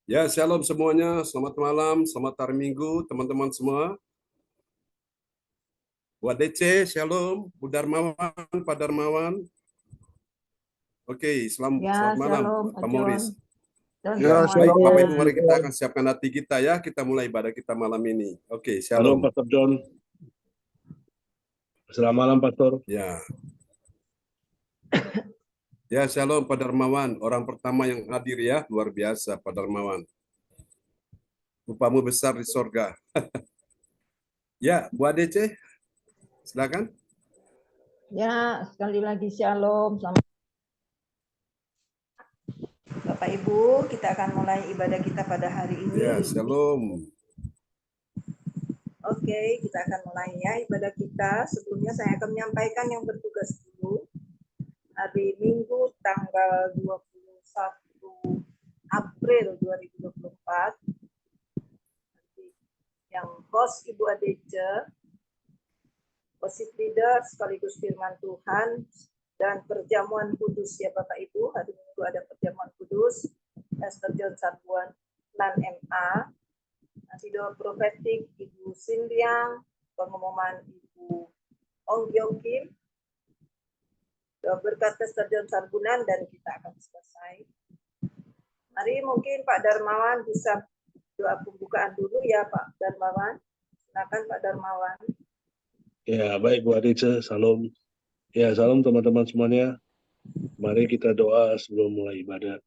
Ya, shalom semuanya. Selamat malam, selamat hari Minggu, teman-teman semua. Buat DC, shalom. Bu Darmawan, Pak Darmawan. Oke, selamat malam, Shalom, Pak John. Morris. Dan Ya, baik, semuanya. Bapak Ibu, mari kita akan siapkan hati kita ya. Kita mulai ibadah kita malam ini. Oke, Halo, shalom. Pastor John. Selamat malam, Pastor. Ya. Ya, shalom, Pak Darmawan. Orang pertama yang hadir ya, luar biasa, Pak Darmawan. Rupamu besar di sorga. Ya, Bu ADC, silakan. Ya, sekali lagi shalom. Selamat. Bapak Ibu, kita akan mulai ibadah kita pada hari ini. Ya, shalom. Oke, kita akan mulai ya ibadah kita. Sebelumnya saya akan menyampaikan yang bertugas dulu. Hari Minggu tanggal 21 April 2024. Yang host Ibu Adece, worship leader sekaligus firman Tuhan, dan perjamuan kudus ya Bapak Ibu. Hari Minggu ada perjamuan kudus, Pastor John Sarbuan, Lan MA, nanti doa profetik Ibu Sindiang, pengumuman Ibu Ong Gyokim, doa berkat Pastor John Sarbunan, dan kita akan selesai. Mari mungkin Pak Darmawan bisa doa pembukaan dulu ya Pak Darmawan. Silakan Pak Darmawan. Ya, baik Bu Adice, salam. Ya, salam teman-teman semuanya. Mari kita doa sebelum mulai ibadah.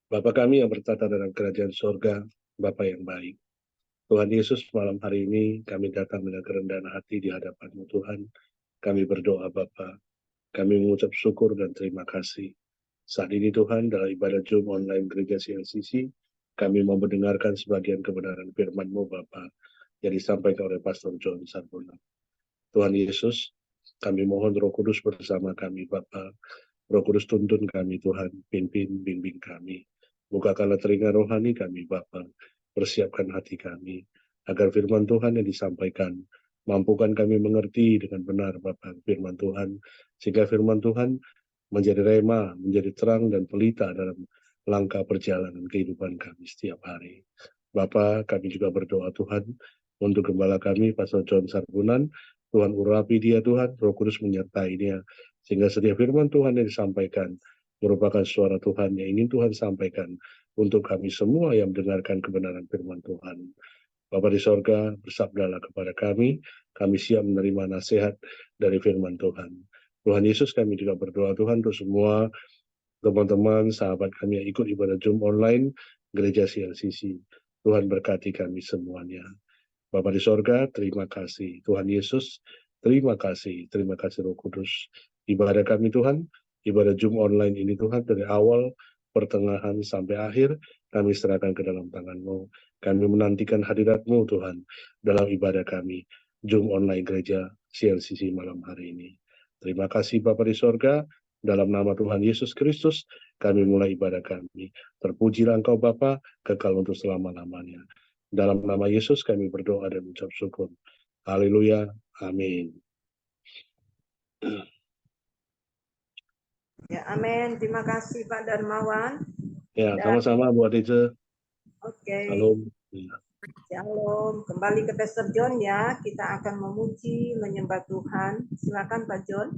Bapa kami yang bertata dalam kerajaan sorga, Bapa yang baik. Tuhan Yesus, malam hari ini kami datang dengan kerendahan hati di hadapan-Mu Tuhan. Kami berdoa Bapa. Kami mengucap syukur dan terima kasih. Saat ini Tuhan, dalam ibadah Zoom online Gereja CLCC, kami mau mendengarkan sebagian kebenaran firman-Mu Bapa yang disampaikan oleh Pastor John Sarbunan. Tuhan Yesus, kami mohon Roh Kudus bersama kami Bapa. Roh Kudus tuntun kami Tuhan, pimpin, bimbing kami. Bukakanlah telinga rohani kami Bapa. Persiapkan hati kami, agar firman Tuhan yang disampaikan, mampukan kami mengerti dengan benar Bapa firman Tuhan, sehingga firman Tuhan menjadi rema, menjadi terang dan pelita dalam langkah perjalanan kehidupan kami setiap hari. Bapa, kami juga berdoa Tuhan, untuk gembala kami, Pastor John Sarbunan, Tuhan urapi dia Tuhan, Roh Kudus menyertai dia, sehingga setiap firman Tuhan yang disampaikan merupakan suara Tuhan yang ingin Tuhan sampaikan untuk kami semua yang mendengarkan kebenaran firman Tuhan. Bapa di sorga, bersabdalah kepada kami siap menerima nasihat dari firman Tuhan. Tuhan Yesus, kami juga berdoa Tuhan untuk semua teman-teman, sahabat kami yang ikut ibadah Zoom online, Gereja CLCC. Tuhan berkati kami semuanya. Bapa di sorga, terima kasih. Tuhan Yesus, terima kasih Roh Kudus. ibadah kami Tuhan, ibadah Zoom online ini Tuhan, dari awal, pertengahan, sampai akhir, kami serahkan ke dalam tangan-Mu. Kami menantikan hadirat-Mu Tuhan, dalam ibadah kami, Zoom online gereja CLCC malam hari ini. Terima kasih Bapa di sorga, dalam nama Tuhan Yesus Kristus, kami mulai ibadah kami. Terpujilah Engkau Bapa, kekal untuk selama-lamanya. Dalam nama Yesus kami berdoa dan mengucap syukur. Haleluya. Amin. Ya, amin. Terima kasih Pak Darmawan. Ya, Dan- sama-sama Bu Adece. Oke. Salam. Ya. Shalom. Kembali ke Pastor John ya. Kita akan memuji, menyembah Tuhan. Silakan Pak John.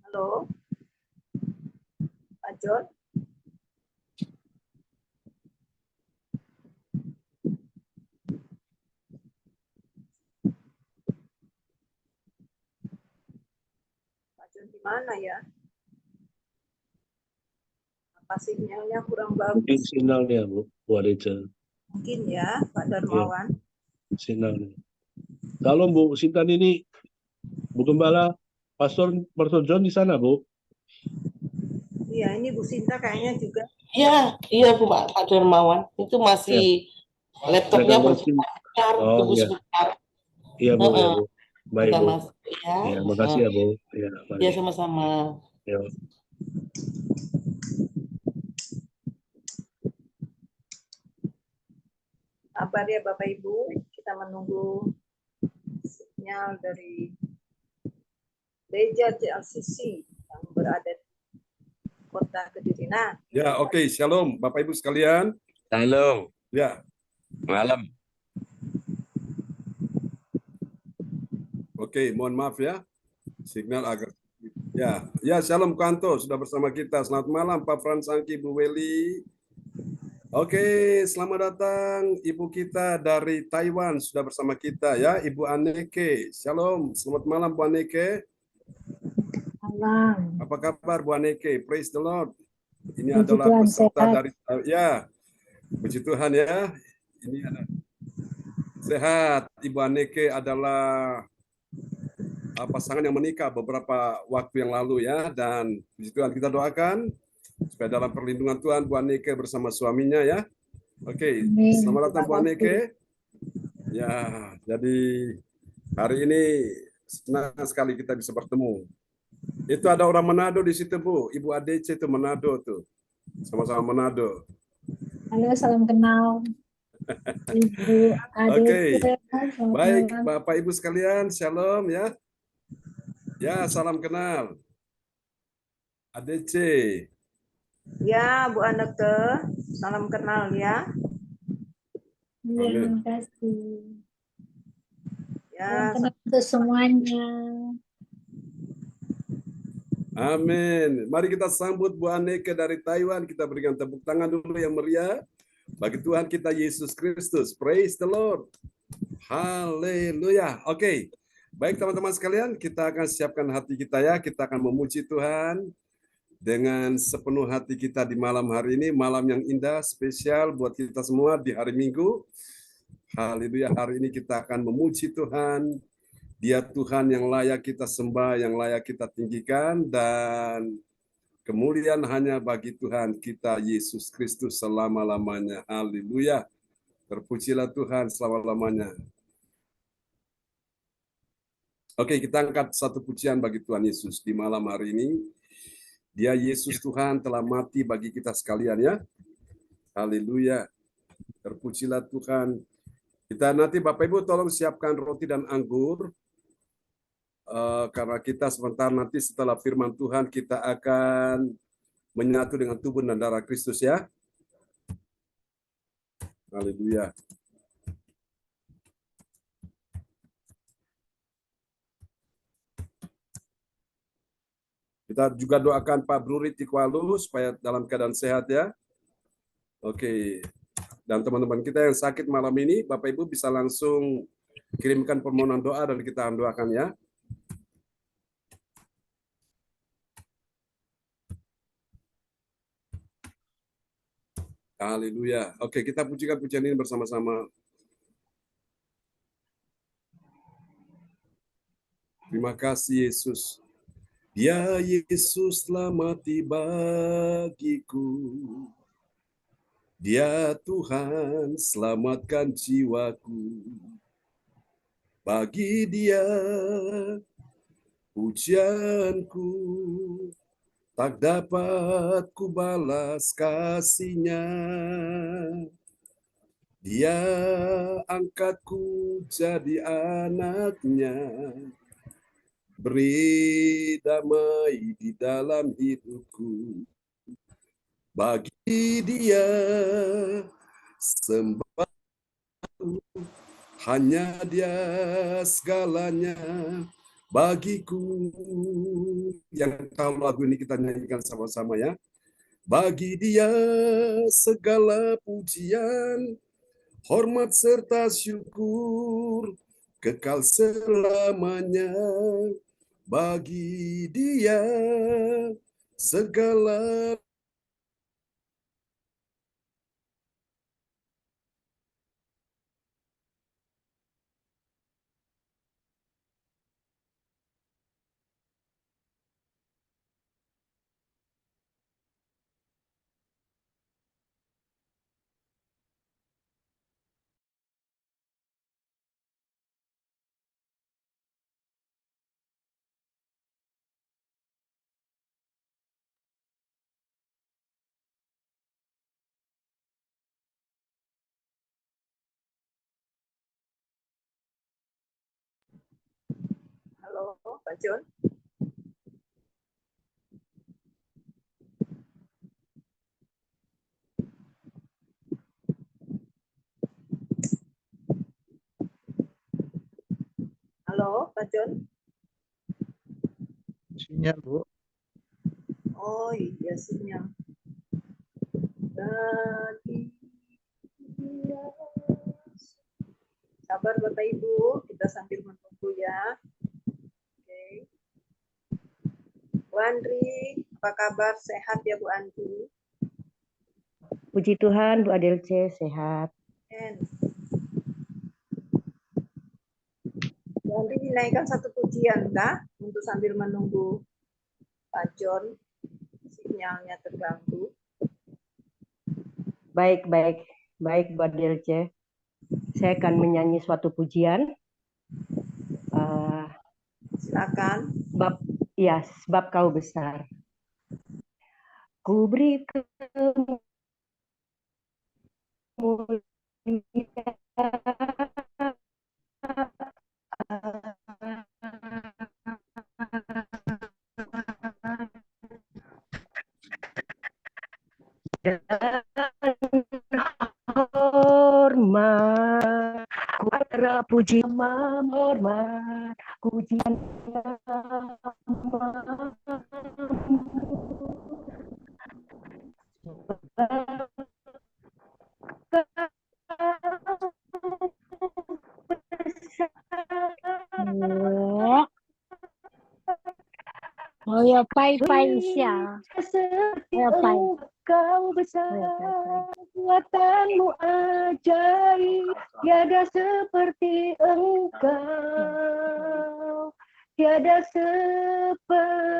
Halo. Pak John. Pak John di mana ya? Apa sinyalnya kurang Mungkin bagus? sinyalnya Bu Adece. Mungkin ya, Pak Darmawan. Sinyalnya. Salam Bu Sintan ini, Bu Gembala, Pastor John di sana Bu. Iya, ini Bu Sinta kayaknya juga. Iya Bu Pak Darmawan. Itu masih laptopnya Ada berputar, Oh, tunggu iya. sebentar. Iya Bu, ya Bu. Baik Udah Bu. masuk ya. Iya, makasih ya Bu. Iya, Ya baik. sama-sama. Ya. Kabar ya Bapak Ibu, kita menunggu sinyal dari gereja CLCC yang berada di kota Kediri. Nah, Ya, oke. Shalom, Bapak Ibu sekalian. Halo, Ya, malam. oke. Mohon maaf ya. Signal agak. Ya, Shalom Kanto sudah bersama kita. Selamat malam Pak Frans Angki, Bu Weli. Oke, selamat datang Ibu kita dari Taiwan sudah bersama kita ya, Ibu Aneke. Shalom, selamat malam Bu Aneke. Malam. Apa kabar Bu Aneke? Praise the Lord. Ini Puji adalah Tuhan, peserta sehat. dari puji Tuhan ya. Ini ada sehat. Ibu Aneke adalah pasangan yang menikah beberapa waktu yang lalu ya, dan puji Tuhan kita doakan supaya dalam perlindungan Tuhan Bu Aneke bersama suaminya ya. Oke, Amin. selamat datang Bu Terima kasih. Aneke. Ya, jadi hari ini senang sekali kita bisa bertemu. Itu ada orang Manado di situ Bu, Ibu ADC itu Manado tuh, sama-sama Manado. Halo, salam kenal. Ibu Oke. Adece, selamat Baik, malam. Bapak Ibu sekalian, shalom ya. Ya, salam kenal. ADC. ya Bu Aneke, salam kenal ya. Iya, Amin. terima kasih. Ya, Salam kenal untuk semuanya. Amin. Mari kita sambut Bu Aneke dari Taiwan. Kita berikan tepuk tangan dulu yang meriah bagi Tuhan kita Yesus Kristus. Praise the Lord. Haleluya. Oke. Baik teman-teman sekalian, kita akan siapkan hati kita ya. Kita akan memuji Tuhan dengan sepenuh hati kita di malam hari ini. Malam yang indah, spesial buat kita semua di hari Minggu. Haleluya. Hari ini kita akan memuji Tuhan. Dia Tuhan yang layak kita sembah, yang layak kita tinggikan, dan kemuliaan hanya bagi Tuhan kita Yesus Kristus selama-lamanya. Haleluya. Terpujilah Tuhan selama-lamanya. Oke, kita angkat satu pujian bagi Tuhan Yesus di malam hari ini. Dia Yesus Tuhan telah mati bagi kita sekalian ya. Haleluya. Terpujilah Tuhan. Kita nanti Bapak Ibu tolong siapkan roti dan anggur. Karena kita sebentar nanti setelah firman Tuhan kita akan menyatu dengan tubuh dan darah Kristus ya. Haleluya. Kita juga doakan Pak Bruri Tikwalu supaya dalam keadaan sehat ya. Oke. Dan teman-teman kita yang sakit malam ini, Bapak Ibu bisa langsung kirimkan permohonan doa dan kita doakan ya. Haleluya. Oke, kita pujikan pujian ini bersama-sama. Terima kasih Yesus. Ya Yesus telah mati bagiku. Dia Tuhan selamatkan jiwaku. Bagi Dia pujianku tak dapat ku balas kasihnya. Dia angkatku jadi anaknya. Beri damai di dalam hidupku. Bagi Dia sembah, hanya Dia segalanya bagiku. Yang tahu lagu ini kita nyanyikan sama-sama ya. Bagi Dia segala pujian, hormat serta syukur kekal selamanya. Bagi Dia segala Halo, Pak John. Halo, Pak John. Sinyal, Bu. Oh iya, sinyal. Bagi Dia. Sabar Bapak Ibu, kita sambil menunggu ya. Oke. Bu Andri, apa kabar? Sehat ya Bu Andri? Puji Tuhan, Bu Adelce sehat. And Bu Andri dinaikkan satu pujian kah? Untuk sambil menunggu Pak John, sinyalnya terganggu. Baik, Bu Adelce. Saya akan menyanyi suatu pujian. Silakan. Sebab Kau besar. Ku beri hormat, ku terpuji hormat, pujian Oh ya, pai siya. seperti Ya, pai. Engkau besar, kuatanmu ajaib, tiada seperti Engkau, tiada seperti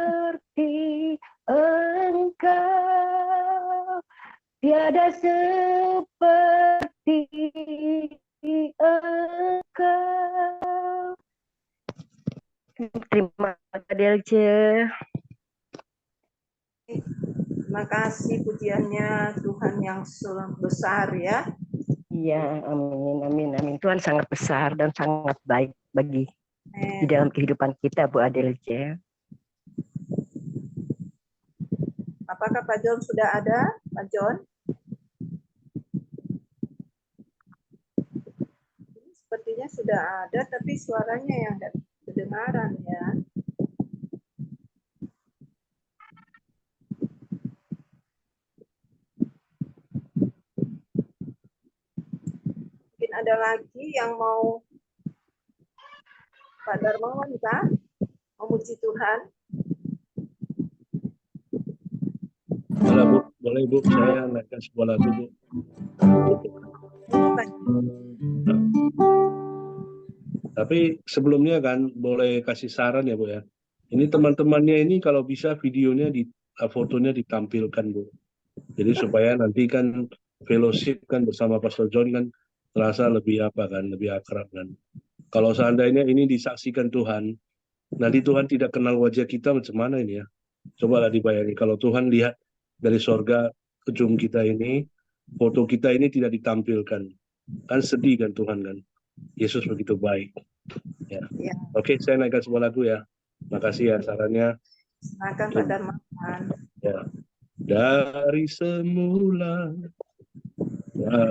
Engkau, tiada seperti Engkau. Terima kasih, Delce. Terima kasih pujiannya, Tuhan yang besar ya. Iya, amin. Tuhan sangat besar dan sangat baik bagi di dalam kehidupan kita, Bu Adelce. Apakah Pak John sudah ada, Pak John? Sepertinya sudah ada, tapi suaranya yang tidak kedengaran ya. Mungkin ada lagi yang mau Pak Darmawan kah? Memuji Tuhan. Halo Bu Boleh Bu, saya naikkan sebuah lagu Bu. Tapi sebelumnya kan boleh kasih saran ya Bu ya. Ini teman-temannya ini kalau bisa videonya fotonya ditampilkan Bu. Jadi supaya nanti kan fellowship kan bersama Pastor John kan terasa lebih apa kan, lebih akrab kan. Kalau seandainya ini disaksikan Tuhan, nanti Tuhan tidak kenal wajah kita macam mana ini ya. Cobalah dibayangin kalau Tuhan lihat dari sorga ujung kita ini, foto kita ini tidak ditampilkan. Kan sedih kan Tuhan kan. Yesus begitu baik. Ya. Ya. Oke, saya naikkan sebuah lagu ya. Makasih ya sarannya. Silakan Pak Darmawan. Ya. Dari semula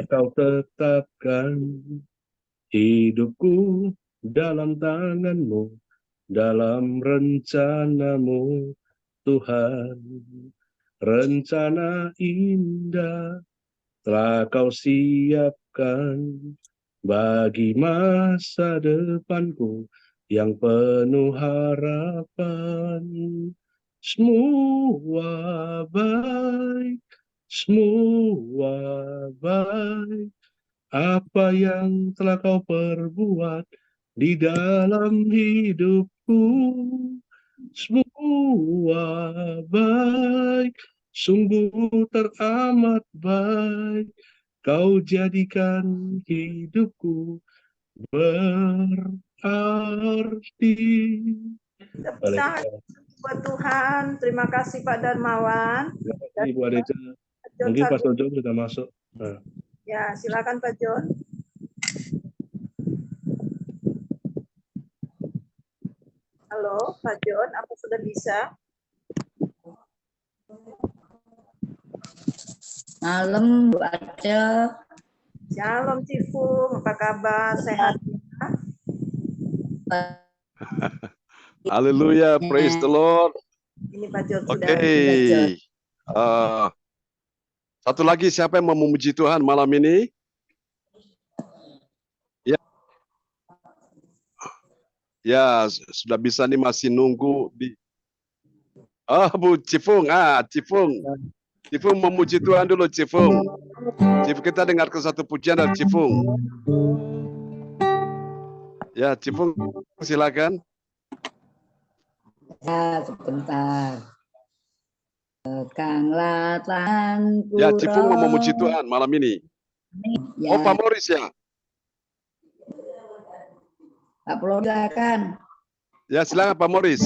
kau tetapkan hidupku dalam tanganmu, dalam rencanamu Tuhan. Rencana indah telah kau siapkan bagi masa depanku yang penuh harapan. Semua baik, semua baik. Apa yang telah kau perbuat di dalam hidupku, semua baik, sungguh teramat baik. Kau jadikan hidupku berarti. Tepuk tangan buat Tuhan. Terima kasih Pak Darmawan. Terima kasih Bu Adeca. Mungkin Pastor John sudah masuk. Nah. Ya, silakan Pak John. Halo, Pak John, apa sudah bisa? Malam Bu Aca. Shalom Cifung, apa kabar? Sehat ya? Haleluya, praise the Lord. Ini Pak John Oke. sudah. Satu lagi, siapa yang mau memuji Tuhan malam ini? Ya, ya sudah bisa nih, masih nunggu di. Bu Cifung, Cifung memuji Tuhan dulu, Cifung. Kita dengarkan satu pujian dari Cifung. Ya, Cifung, silakan. Ya, sebentar. Kanglah tanganku. Ya, Cifung mau memuji Tuhan malam ini. Ya. Oh, Pak Morris ya. Pak Polo, silakan. Ya, silakan Pak Morris.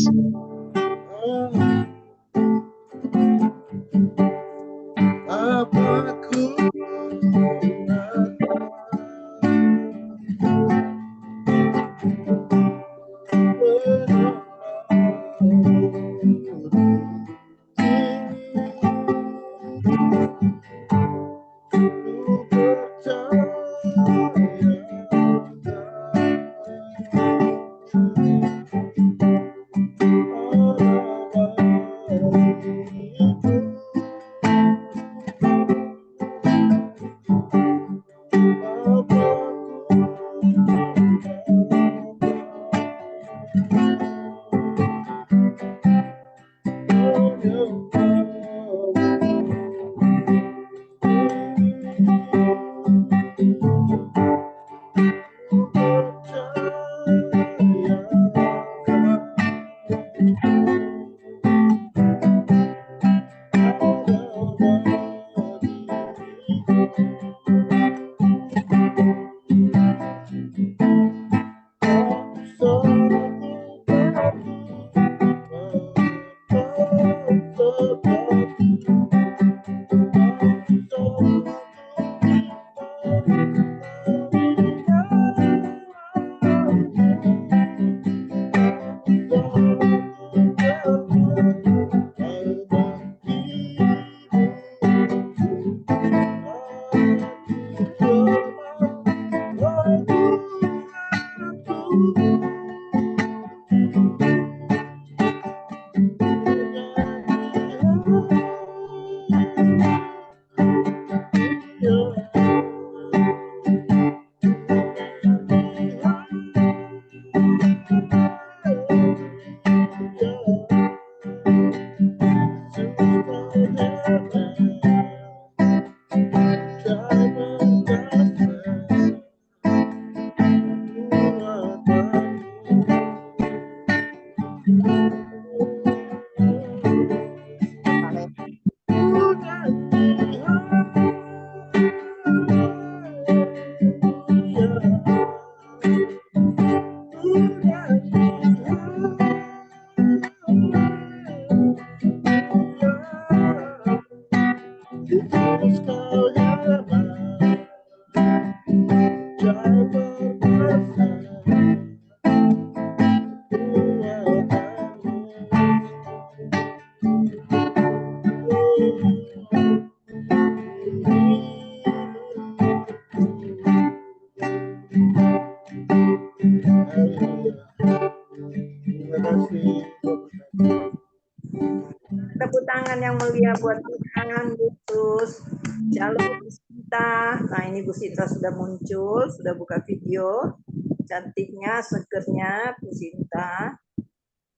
mulia buat Tuhan Yesus. Shalom Bu Sinta. Nah ini Bu Sinta sudah muncul, sudah buka video. Cantiknya, segernya Bu Sinta.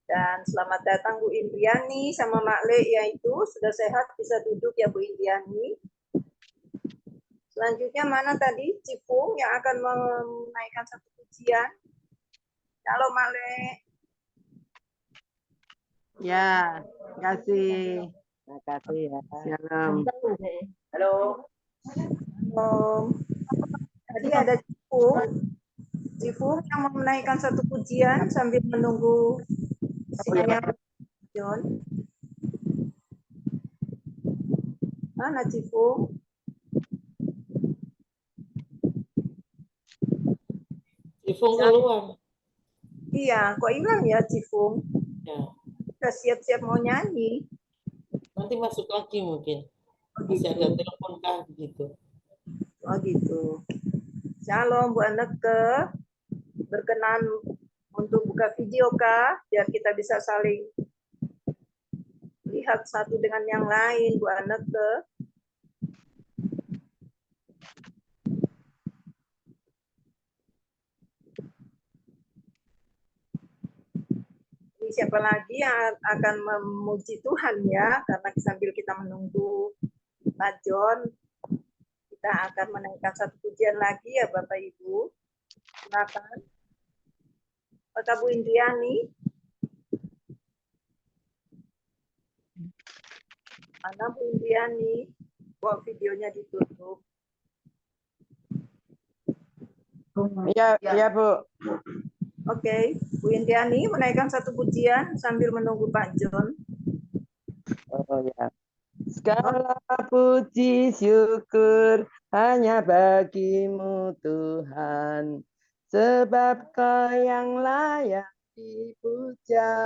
Dan selamat datang Bu Indriani sama Mak Le, yaitu sudah sehat bisa duduk ya Bu Indriani. Selanjutnya mana tadi Cipung yang akan menaikkan satu pujian. Halo Mak Le. Ya, terima kasih. Terima kasih ya. Shalom. Halo. Tadi ada Cipung yang mau menaikkan satu pujian sambil menunggu sinyal John. Mana Cipung? Cifung keluar. Iya, kok hilang ya Cipung? Ya. Udah siap-siap mau nyanyi. Nanti masuk lagi mungkin. Oh Masih gitu. ada telepon kah gitu. Oh gitu. Shalom Bu Anneke. Berkenan untuk buka video kah? Biar kita bisa saling lihat satu dengan yang lain Bu Anneke. Siapa lagi yang akan memuji Tuhan ya, karena sambil kita menunggu Pak John, kita akan menaikkan satu pujian lagi ya Bapak Ibu. Silakan. Apakah Bu Indriani? Mana Bu Indriani? Kok videonya ditutup? Iya, iya Bu. Oke, Bu Indriani menaikkan satu pujian sambil menunggu Pak John. Oh ya. Segala puji syukur hanya bagimu Tuhan, sebab Kau yang layak dipuja.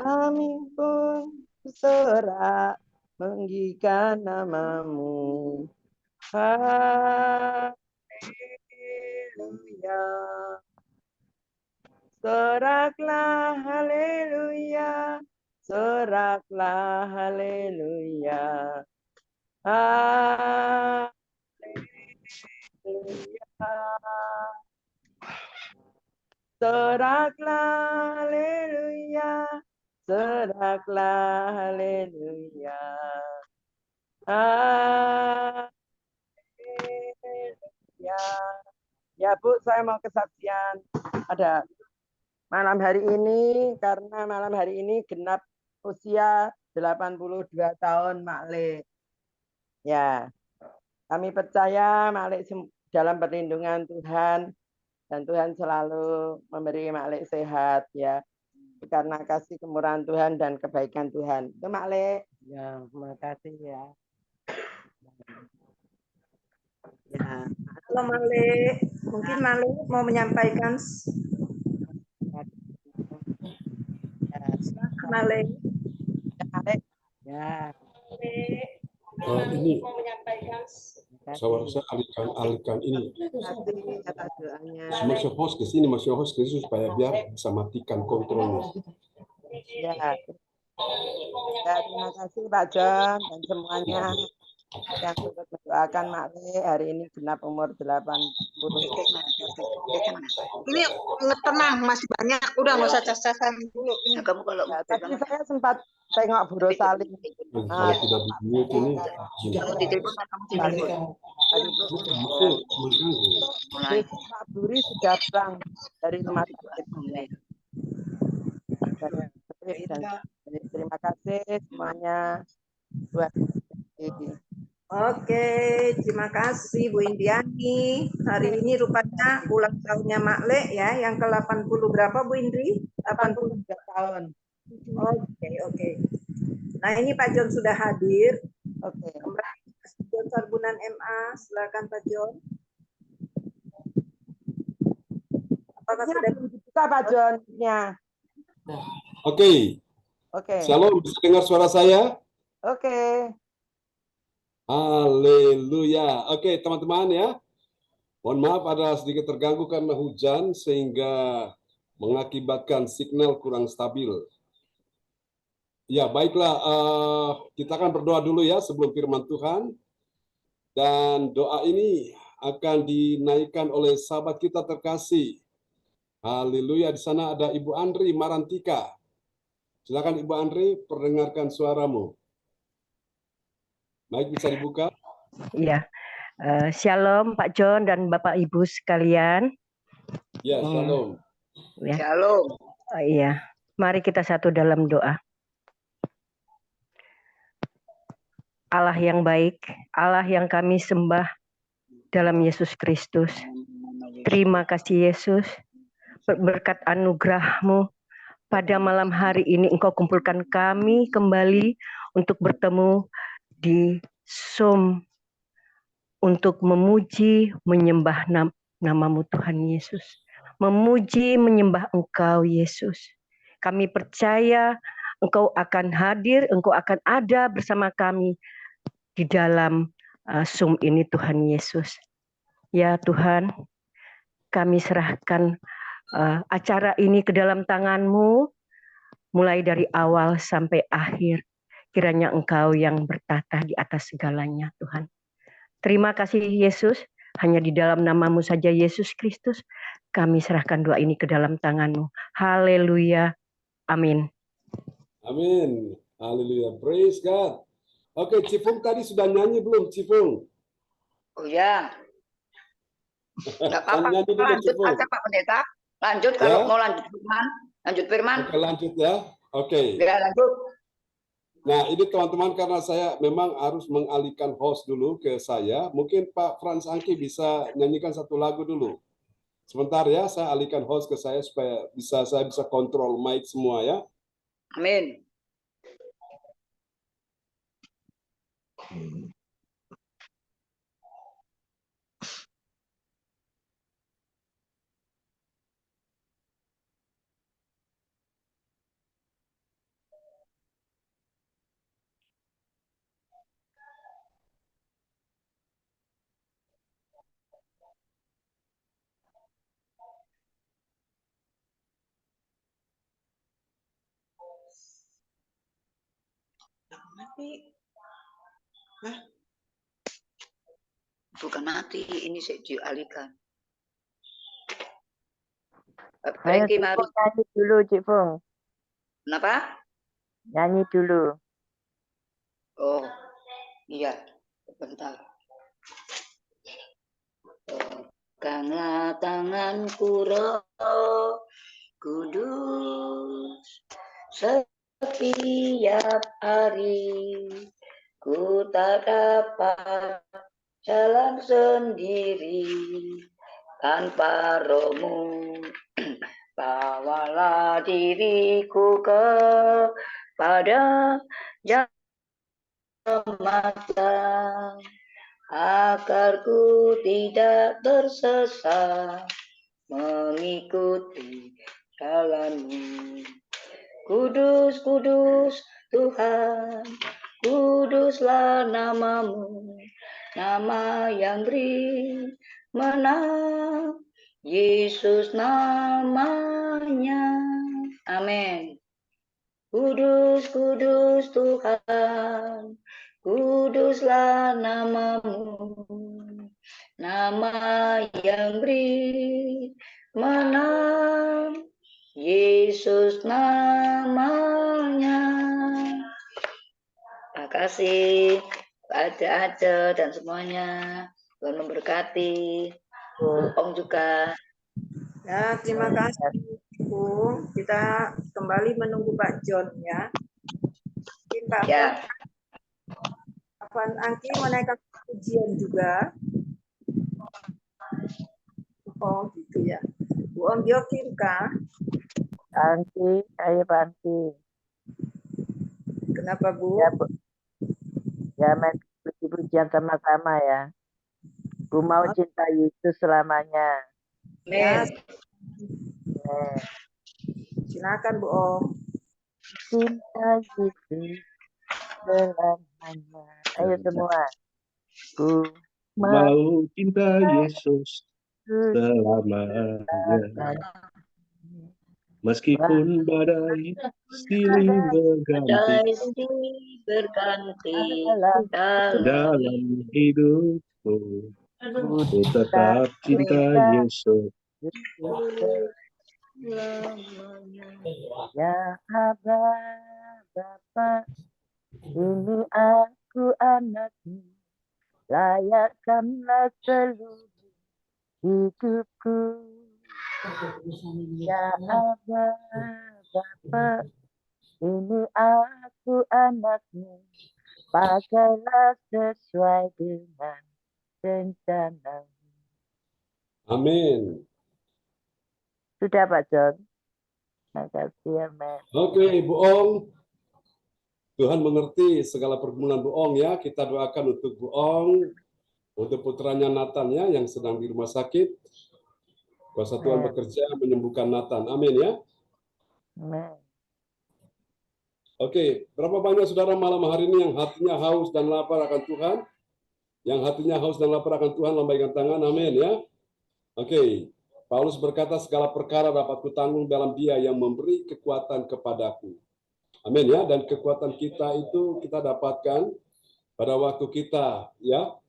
Kami pun bersorak menggihkan namamu. Haleluya. Soraklah haleluya, soraklah haleluya. Haleluya. Soraklah haleluya, soraklah haleluya. Haleluya. Ya Bu, saya mau kesaksian. Ada malam hari ini, karena malam hari ini genap usia 82 tahun Mak Le. Ya, kami percaya Mak Le dalam perlindungan Tuhan, dan Tuhan selalu memberi Mak Le sehat ya, karena kasih kemurahan Tuhan dan kebaikan Tuhan. Itu Mak Le. Ya, terima kasih ya. Ya. Halo Male, mungkin Male mau menyampaikan. Silakan Male. Ya. Ini Mau menyampaikan. saya rasa alihkan ini. Atas doanya. Masuk host ke sini, masuk host ke sini supaya biar bisa matikan kontrolnya. Ya. Ya, terima kasih Pak John dan semuanya yang turut mendoakan Mak Le hari ini genap umur 80. Ini tenang, masih banyak. Udah nggak usah cas-casan dulu. Ini kamu kalau Ya, tadi saya sempat tengok Bu Rosaling. Kalau tidak di-mute ini, kamu di telepon, kamu di telepon. Tadi Pak Buri sudah pulang dari rumah sakit. Terima kasih semuanya. Oke, terima kasih Bu Indiani. Hari ini rupanya ulang tahunnya Mak Le ya, yang ke-80 berapa Bu Indri? 83 tahun. Oke. Nah ini Pak John sudah hadir. Oke. Kembali Pak John Sarbunan MA, silakan Pak John. Apakah sudah dibuka Pak John-nya? Oke. Shalom, bisa dengar suara saya? Oke. Haleluya. Oke, teman-teman ya. Mohon maaf ada sedikit terganggu karena hujan sehingga mengakibatkan signal kurang stabil. Ya, baiklah. Kita akan berdoa dulu ya sebelum firman Tuhan. Dan doa ini akan dinaikkan oleh sahabat kita terkasih. Haleluya. Di sana ada Ibu Andri Marantika. Silakan Ibu Andri, perdengarkan suaramu. Baik, bisa dibuka. Iya. Shalom Pak John dan Bapak Ibu sekalian. Ya, shalom. Ya. Shalom. Iya. Mari kita satu dalam doa. Allah yang baik, Allah yang kami sembah dalam Yesus Kristus. Terima kasih Yesus, berkat anugerah-Mu pada malam hari ini Engkau kumpulkan kami kembali untuk bertemu di Zoom untuk memuji, menyembah nama-Mu Tuhan Yesus. Memuji, menyembah Engkau Yesus. Kami percaya Engkau akan hadir, Engkau akan ada bersama kami di dalam Zoom ini Tuhan Yesus. Ya Tuhan, kami serahkan acara ini ke dalam tangan-Mu, mulai dari awal sampai akhir. Kiranya Engkau yang bertata di atas segalanya Tuhan. Terima kasih Yesus, hanya di dalam nama-Mu saja Yesus Kristus, kami serahkan doa ini ke dalam tangan-Mu. Haleluya, amin. Amin. Haleluya. Praise God. Oke, Cifung tadi sudah nyanyi belum, Cifung? Oh ya. Enggak apa-apa. Nyanyi dulu, Lanjut Cifung. aja Pak Pendeta. Lanjut kalau Ya? mau lanjut firman. Lanjut firman. Oke, lanjut ya. Oke. Ya, lanjut. Nah, ini teman-teman karena saya memang harus mengalihkan host dulu ke saya. Mungkin Pak Frans Angki bisa nyanyikan satu lagu dulu. Sebentar ya, saya alihkan host ke saya supaya saya bisa kontrol mic semua ya. Amin. Mati. Hah? Bukan mati, ini saya dialihkan. Frankie, mari. Nyanyi dulu, Cik Fung. Kenapa? Nyanyi dulu. Oh, iya. Bentar. Karena tanganku roh kudus setiap hari ku tak dapat jalan sendiri tanpa rohmu. Bawalah diriku kepada jalan matang agar ku tidak tersesat mengikuti jalanmu. Kudus, kudus Tuhan, kuduslah nama-Mu, nama yang beri menang, Yesus namanya. Amin. Kudus, kudus Tuhan, kuduslah nama-Mu, nama yang beri menang, Yesus namanya. Terima kasih Ada dan semuanya. Tuhan memberkati. Om juga. Ya, terima kasih Bu. Kita kembali menunggu Pak John ya. Mungkin Pak Ya. Van Angki menaikkan ujian juga. Oh gitu ya. Bu Om Jokim kah? Angki, ayo Pak Angki. Kenapa Bu? Ya, Bu. Ya, main puji-pujian sama-sama ya. Ku mau cinta Yesus selamanya. Ya. Silakan Bu Om. Cinta Yesus selamanya. Ayo semua. Ku Mau cinta Yesus selamanya. Meskipun badai silih berganti silih berganti dalam hidupku, ku tetap cinta Yesus. Ya Abba, Bapa, ini aku anakmu, layakkanlah seluruh hidupku. Ya Abba, Bapa, ini aku anakmu, pakailah sesuai dengan rencana. Amin. Sudah Pak John. Terima kasih ya, Mas. Oke, Bu Ong. Tuhan mengerti segala pergumulan Bu Ong ya. Kita doakan untuk Bu Ong, untuk putranya Nathan ya, yang sedang di rumah sakit. Kuasa Tuhan bekerja menyembuhkan Nathan. Amin ya. Amin. Oke, berapa banyak saudara malam hari ini yang hatinya haus dan lapar akan Tuhan? Yang hatinya haus dan lapar akan Tuhan, lambaikan tangan. Amin ya. Oke, Paulus berkata, segala perkara dapat kutanggung dalam Dia yang memberi kekuatan kepadaku. Amin ya. Dan kekuatan kita itu kita dapatkan pada waktu kita ya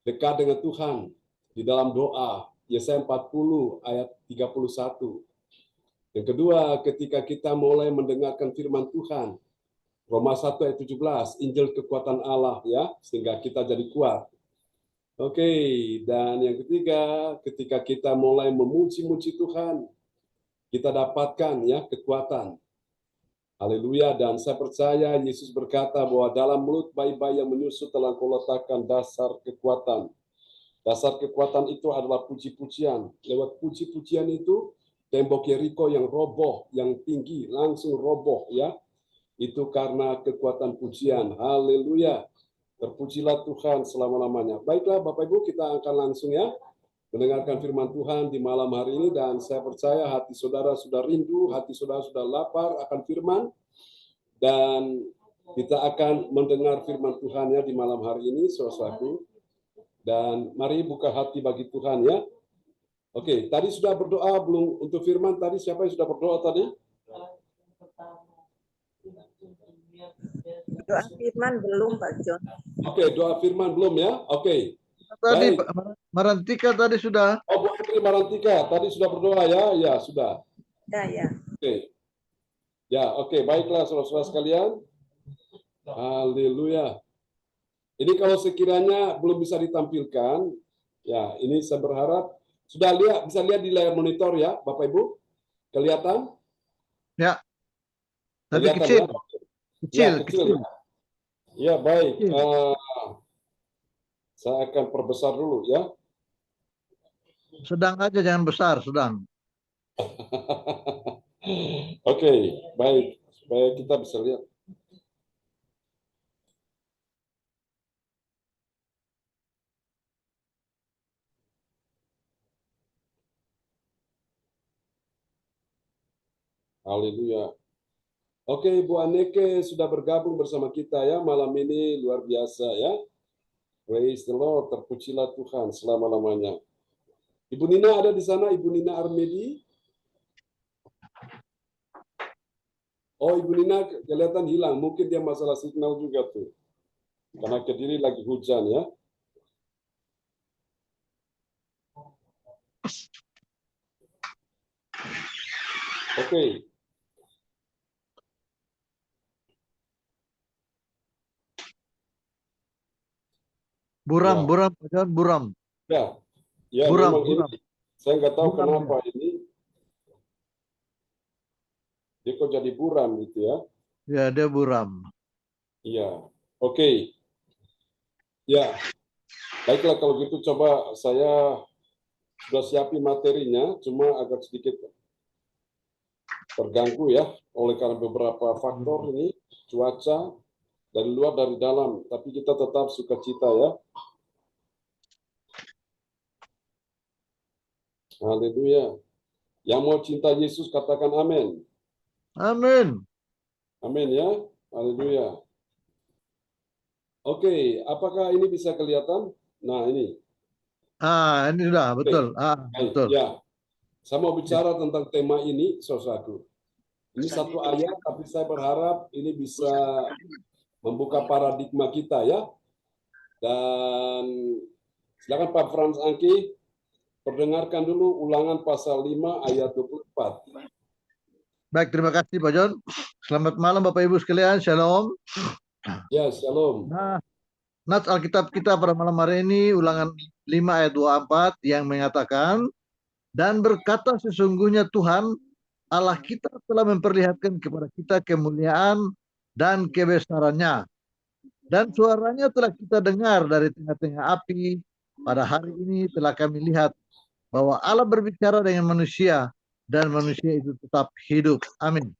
dekat dengan Tuhan di dalam doa. Yesaya 40 ayat 31. Yang kedua, ketika kita mulai mendengarkan firman Tuhan. Roma 1 ayat 17, Injil kekuatan Allah ya, sehingga kita jadi kuat. Oke, dan yang ketiga, ketika kita mulai memuji-muji Tuhan, kita dapatkan ya kekuatan. Haleluya, dan saya percaya Yesus berkata bahwa dalam mulut bayi-bayi yang menyusu telah Kau letakkan dasar kekuatan. Dasar kekuatan itu adalah puji-pujian. Lewat puji-pujian itu, tembok Yeriko yang roboh, yang tinggi, langsung roboh ya. Itu karena kekuatan pujian. Haleluya. Terpujilah Tuhan selama-lamanya. Baiklah Bapak Ibu, kita akan langsung ya mendengarkan firman Tuhan di malam hari ini, dan saya percaya hati saudara sudah rindu, hati saudara sudah lapar akan firman, dan kita akan mendengar firman Tuhan ya di malam hari ini, saudaraku. Dan mari buka hati bagi Tuhan ya. Oke, tadi sudah berdoa belum untuk firman? Tadi siapa yang sudah berdoa tadi? Doa firman belum, Pak John. Oke, doa firman belum ya? Oke. Tadi Baik. Pak Marantika tadi sudah. Oh, Bu Andri Marantika tadi sudah berdoa ya? Ya, sudah. Ya. Oke. Ya, oke. Baiklah saudara-saudara sekalian. Haleluya. Ini kalau sekiranya belum bisa ditampilkan, ya ini saya berharap sudah bisa lihat di layar monitor ya, Bapak Ibu? Kelihatan? Ya. Tapi Kelihatan kecil. ya? Kecil. Ya, baik. Saya akan perbesar dulu ya. Sedang aja, jangan besar, sedang. Oke, baik. Supaya kita bisa lihat. Haleluya. Oke, Bu Aneke sudah bergabung bersama kita ya malam ini, luar biasa ya. Praise the Lord, terpujilah Tuhan selama-lamanya. Ibu Nina ada di sana, Ibu Nina Armedi. Oh, Ibu Nina kelihatan hilang, mungkin dia masalah signal juga tuh. Karena Kediri lagi hujan ya. Oke. Buram. Ya, buram. memang ini. Saya nggak tahu kenapa ini. Dia kok jadi buram gitu ya? Ya, dia buram. Iya, oke. Ya, baiklah kalau gitu coba saya sudah siapin materinya, cuma agak sedikit terganggu ya oleh karena beberapa faktor ini, cuaca dari luar dari dalam, tapi kita tetap sukacita ya. Haleluya. Yang mau cinta Yesus katakan amin. Amin. Amin ya. Haleluya. Oke, apakah ini bisa kelihatan? Nah, ini. Ini sudah, betul. Baik, Betul. ya. Saya mau bicara tentang tema ini, saudaraku. Ini satu ayat, tapi saya berharap ini bisa membuka paradigma kita ya. Dan silakan Pak Frans Angki, perdengarkan dulu Ulangan pasal 5 ayat 24. Baik, terima kasih Pak John. Selamat malam Bapak Ibu sekalian, Shalom. Ya, Shalom. Nah, nats Alkitab kita pada malam hari ini Ulangan 5 ayat 24 yang mengatakan, dan berkata sesungguhnya Tuhan Allah kita telah memperlihatkan kepada kita kemuliaan dan kebesarannya. Dan suaranya telah kita dengar dari tengah-tengah api. Pada hari ini telah kami lihat bahwa Allah berbicara dengan manusia dan manusia itu tetap hidup. Amin.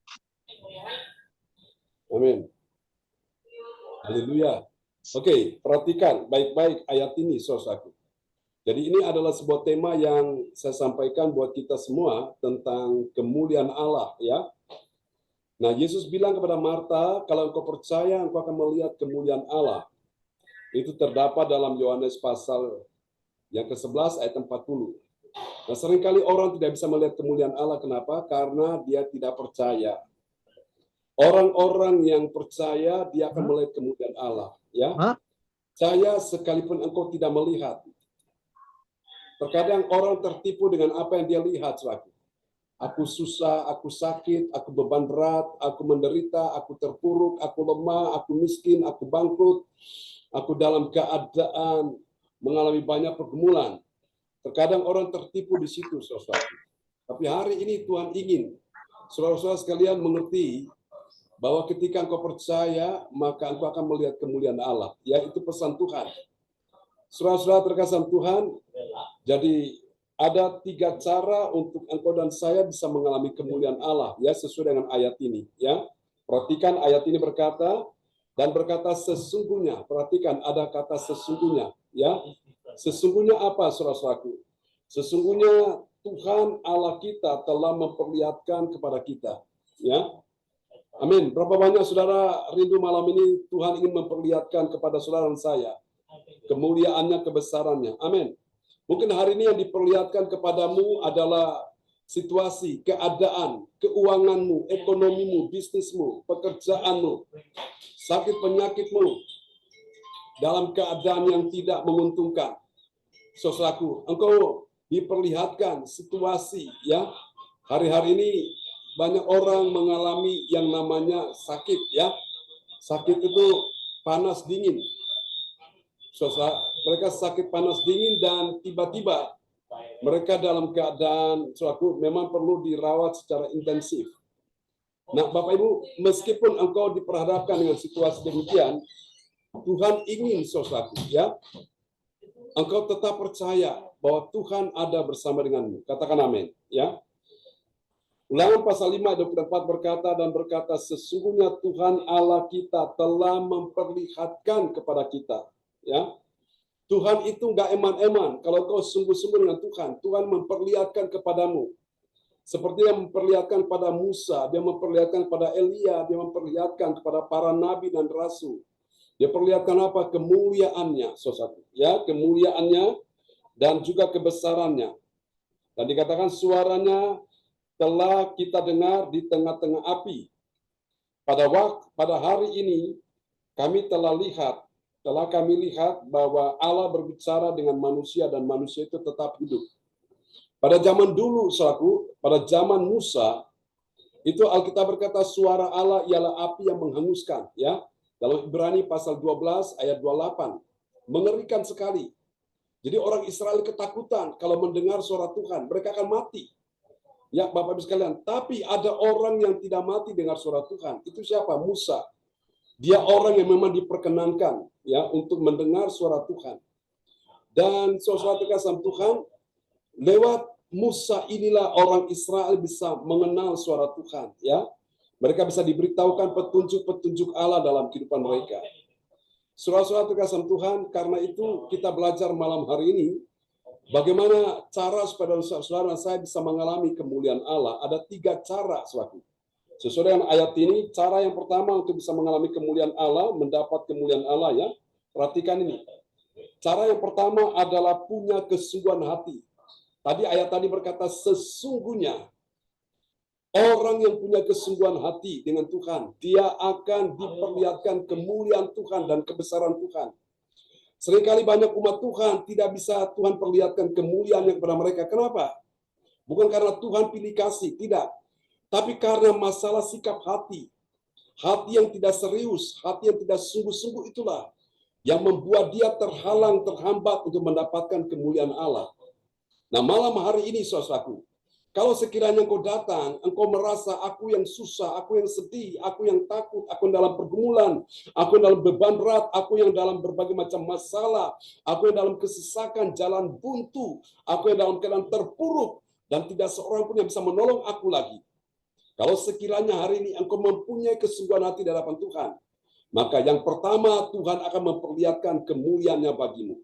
Amin. Haleluya. Oke, perhatikan baik-baik ayat ini, saudaraku. Jadi ini adalah sebuah tema yang saya sampaikan buat kita semua tentang kemuliaan Allah, ya. Nah, Yesus bilang kepada Marta, kalau engkau percaya, engkau akan melihat kemuliaan Allah. Itu terdapat dalam Yohanes pasal yang ke-11 ayat 40. Nah, seringkali orang tidak bisa melihat kemuliaan Allah. Kenapa? Karena dia tidak percaya. Orang-orang yang percaya, dia akan melihat kemuliaan Allah. Ya, saya sekalipun engkau tidak melihat. Terkadang orang tertipu dengan apa yang dia lihat, saudara. Aku susah, aku sakit, aku beban berat, aku menderita, aku terpuruk, aku lemah, aku miskin, aku bangkrut, aku dalam keadaan mengalami banyak pergumulan. Terkadang orang tertipu di situ, saudara. Tapi hari ini Tuhan ingin saudara-saudara sekalian mengerti bahwa ketika engkau percaya, maka engkau akan melihat kemuliaan Allah. Ya, itu pesan Tuhan. Saudara-saudara terkasih Tuhan, jadi ada 3 cara untuk engkau dan saya bisa mengalami kemuliaan Allah, ya, sesuai dengan ayat ini, ya. Perhatikan ayat ini berkata, dan berkata sesungguhnya. Perhatikan ada kata sesungguhnya, ya. Sesungguhnya apa, saudara-saudaraku? Sesungguhnya Tuhan Allah kita telah memperlihatkan kepada kita, ya. Amin. Berapa banyak saudara rindu malam ini Tuhan ingin memperlihatkan kepada saudara dan saya kemuliaannya, kebesarannya. Amin. Mungkin hari ini yang diperlihatkan kepadamu adalah situasi, keadaan, keuanganmu, ekonomimu, bisnismu, pekerjaanmu, sakit penyakitmu, dalam keadaan yang tidak menguntungkan. Saudaraku, engkau diperlihatkan situasi, ya. Hari-hari ini banyak orang mengalami yang namanya sakit, ya. Sakit itu panas dingin. Saudara, mereka sakit panas dingin dan tiba-tiba mereka dalam keadaan suatu memang perlu dirawat secara intensif. Nah, Bapak Ibu, meskipun engkau diperhadapkan dengan situasi demikian, Tuhan ingin saudaraku, ya, engkau tetap percaya bahwa Tuhan ada bersama denganmu. Katakan amin, ya. Ulangan pasal 5 ayat 24 berkata, dan berkata sesungguhnya Tuhan Allah kita telah memperlihatkan kepada kita. Ya, Tuhan itu nggak eman-eman. Kalau kau sungguh-sungguh dengan Tuhan, Tuhan memperlihatkan kepadamu. Seperti yang memperlihatkan pada Musa, dia memperlihatkan pada Elia, dia memperlihatkan kepada para nabi dan rasul. Dia perlihatkan apa? Kemuliaannya, saudara. Ya, kemuliaannya dan juga kebesarannya. Dan dikatakan suaranya telah kita dengar di tengah-tengah api. Pada hari ini kami telah kami lihat bahwa Allah berbicara dengan manusia dan manusia itu tetap hidup. Pada zaman dulu, saudaraku, pada zaman Musa, itu Alkitab berkata suara Allah ialah api yang menghanguskan, ya. Dalam Ibrani pasal 12 ayat 28. Mengerikan sekali. Jadi orang Israel ketakutan kalau mendengar suara Tuhan, mereka akan mati. Ya, Bapak Ibu sekalian, tapi ada orang yang tidak mati dengar suara Tuhan. Itu siapa? Musa. Dia orang yang memang diperkenankan, ya, untuk mendengar suara Tuhan. Dan suatu kasih Tuhan, lewat Musa inilah orang Israel bisa mengenal suara Tuhan, ya. Mereka bisa diberitahukan petunjuk-petunjuk Allah dalam kehidupan mereka. Suatu kasih Tuhan, karena itu kita belajar malam hari ini bagaimana cara supaya saudara dan saya bisa mengalami kemuliaan Allah. Ada 3 cara, saudara. Sesuai dengan ayat ini, cara yang pertama untuk bisa mengalami kemuliaan Allah, mendapat kemuliaan Allah, ya. Perhatikan ini. Cara yang pertama adalah punya kesungguhan hati. Tadi ayat tadi berkata sesungguhnya orang yang punya kesungguhan hati dengan Tuhan, dia akan diperlihatkan kemuliaan Tuhan dan kebesaran Tuhan. Seringkali banyak umat Tuhan tidak bisa Tuhan perlihatkan kemuliaan yang kepada mereka. Kenapa? Bukan karena Tuhan pilih kasih, tidak. Tapi karena masalah sikap hati. Hati yang tidak serius, hati yang tidak sungguh-sungguh itulah yang membuat dia terhalang, terhambat untuk mendapatkan kemuliaan Allah. Nah, malam hari ini, saudaraku, kalau sekiranya engkau datang, engkau merasa aku yang susah, aku yang sedih, aku yang takut, aku yang dalam pergumulan, aku yang dalam beban berat, aku yang dalam berbagai macam masalah, aku yang dalam kesesakan, jalan buntu, aku yang dalam keadaan terpuruk, dan tidak seorang pun yang bisa menolong aku lagi. Kalau sekiranya hari ini engkau mempunyai kesungguhan hati di hadapan Tuhan, maka yang pertama Tuhan akan memperlihatkan kemuliaannya bagimu.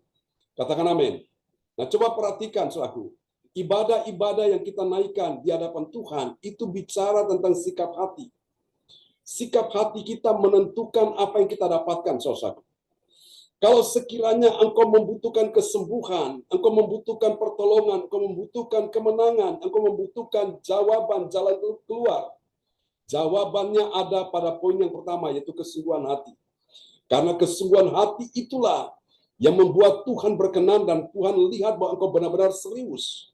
Katakan amin. Nah, coba perhatikan, saudaraku. Ibadah-ibadah yang kita naikkan di hadapan Tuhan itu bicara tentang sikap hati. Sikap hati kita menentukan apa yang kita dapatkan, saudaraku. Kalau sekiranya engkau membutuhkan kesembuhan, engkau membutuhkan pertolongan, engkau membutuhkan kemenangan, engkau membutuhkan jawaban, jalan keluar. Jawabannya ada pada poin yang pertama, yaitu kesungguhan hati. Karena kesungguhan hati itulah yang membuat Tuhan berkenan dan Tuhan lihat bahwa engkau benar-benar serius.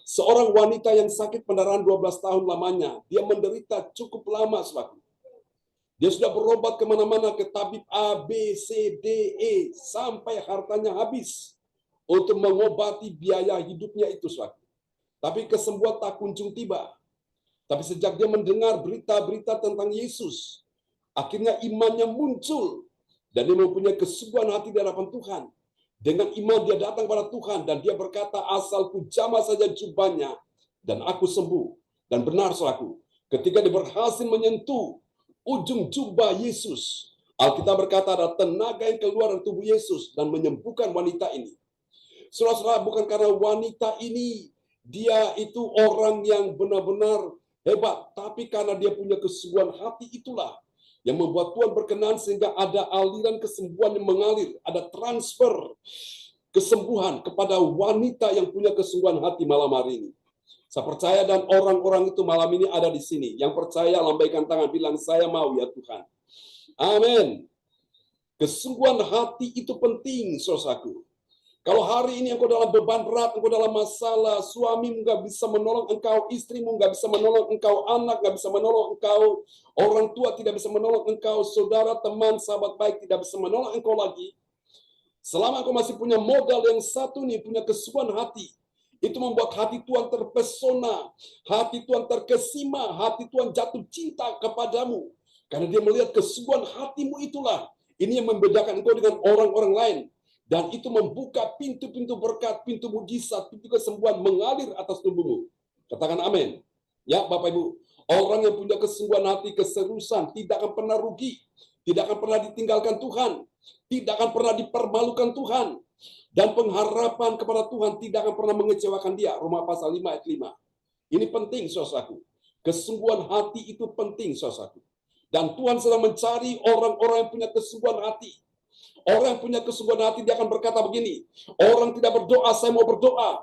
Seorang wanita yang sakit pendarahan 12 tahun lamanya, dia menderita cukup lama, saudara. Dia sudah berobat kemana-mana, ke tabib A, B, C, D, E, sampai hartanya habis untuk mengobati biaya hidupnya itu, saudara. Tapi kesembuhan tak kunjung tiba. Tapi sejak dia mendengar berita-berita tentang Yesus, akhirnya imannya muncul. Dan dia mempunyai kesungguhan hati di hadapan Tuhan. Dengan iman dia datang pada Tuhan dan dia berkata, asal ku jamah saja jubahnya dan aku sembuh. Dan benar, saudaraku, ketika dia berhasil menyentuh ujung jubah Yesus, Alkitab berkata ada tenaga yang keluar dari tubuh Yesus dan menyembuhkan wanita ini. Saudara-saudara, bukan karena wanita ini dia itu orang yang benar-benar hebat, tapi karena dia punya kesungguhan hati itulah yang membuat Tuhan berkenan sehingga ada aliran kesembuhan yang mengalir, ada transfer kesembuhan kepada wanita yang punya kesungguhan hati malam hari ini. Saya percaya dan orang-orang itu malam ini ada di sini. Yang percaya lambaikan tangan, bilang saya mau ya Tuhan. Amin. Kesungguhan hati itu penting, saudaraku. Kalau hari ini engkau dalam beban berat, engkau dalam masalah, suamimu nggak bisa menolong engkau, istrimu nggak bisa menolong engkau, anak nggak bisa menolong engkau, orang tua tidak bisa menolong engkau, saudara, teman, sahabat baik tidak bisa menolong engkau lagi. Selama engkau masih punya modal yang satu nih, punya kesungguhan hati, itu membuat hati Tuhan terpesona, hati Tuhan terkesima, hati Tuhan jatuh cinta kepadamu. Karena dia melihat kesungguhan hatimu itulah, ini yang membedakan engkau dengan orang-orang lain. Dan itu membuka pintu-pintu berkat, pintu mujizat, pintu kesembuhan mengalir atas tubuhmu. Katakan amin. Ya Bapak Ibu, orang yang punya kesungguhan hati, keseriusan, tidak akan pernah rugi, tidak akan pernah ditinggalkan Tuhan, tidak akan pernah dipermalukan Tuhan, dan pengharapan kepada Tuhan tidak akan pernah mengecewakan dia. Roma pasal 5 ayat 5. Ini penting, saudaraku. Kesungguhan hati itu penting, saudaraku. Dan Tuhan sedang mencari orang-orang yang punya kesungguhan hati. Orang yang punya kesungguhan hati, dia akan berkata begini, orang tidak berdoa, saya mau berdoa.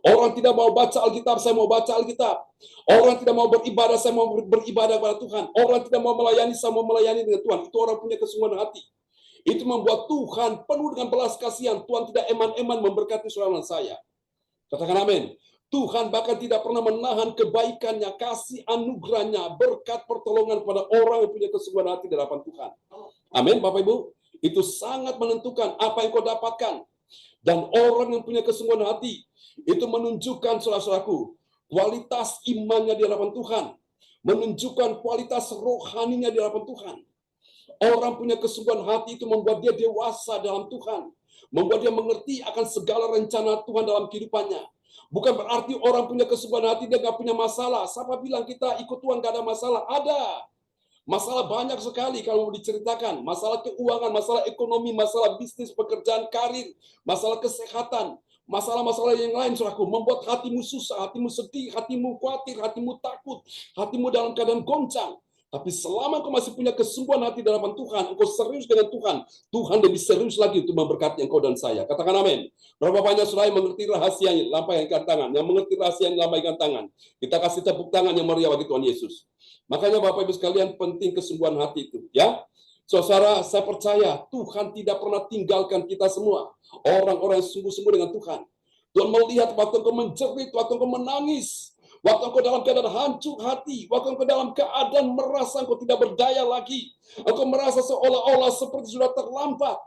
Orang tidak mau baca Alkitab, saya mau baca Alkitab. Orang tidak mau beribadah, saya mau beribadah kepada Tuhan. Orang tidak mau melayani, saya mau melayani dengan Tuhan. Itu orang punya kesungguhan hati. Itu membuat Tuhan penuh dengan belas kasihan. Tuhan tidak eman-eman memberkati saudara saya. Katakan amin. Tuhan bahkan tidak pernah menahan kebaikannya, kasih anugerahnya, berkat pertolongan kepada orang yang punya kesungguhan hati di hadapan Tuhan. Amin, Bapak Ibu. Itu sangat menentukan apa yang kau dapatkan. Dan orang yang punya kesungguhan hati, itu menunjukkan, saudara-saudaraku, kualitas imannya di hadapan Tuhan. Menunjukkan kualitas rohaninya di hadapan Tuhan. Orang punya kesungguhan hati itu membuat dia dewasa dalam Tuhan. Membuat dia mengerti akan segala rencana Tuhan dalam kehidupannya. Bukan berarti orang punya kesungguhan hati dia gak punya masalah. Siapa bilang kita ikut Tuhan gak ada masalah? Ada. Masalah banyak sekali kalau mau diceritakan. Masalah keuangan, masalah ekonomi, masalah bisnis, pekerjaan, karir, masalah kesehatan, masalah-masalah yang lain, saudaraku, membuat hatimu susah, hatimu sedih, hatimu khawatir, hatimu takut, hatimu dalam keadaan goncang. Tapi selama engkau masih punya kesungguhan hati di hadapan Tuhan, engkau serius dengan Tuhan, Tuhan lebih serius lagi untuk memberkati engkau dan saya. Katakan amin. Berapa banyak saudara yang mengerti rahasia yang lambaikan tangan, yang mengerti rahasia yang lambaikan tangan. Kita kasih tepuk tangan yang meriah bagi Tuhan Yesus. Makanya Bapak Ibu sekalian, penting kesungguhan hati itu, ya. Saudara, saya percaya Tuhan tidak pernah tinggalkan kita semua. Orang-orang yang sungguh-sungguh dengan Tuhan. Tuhan melihat waktu engkau menjerit, waktu engkau menangis, waktu engkau dalam keadaan hancur hati, waktu engkau dalam keadaan merasa engkau tidak berdaya lagi, engkau merasa seolah-olah seperti sudah terlambat.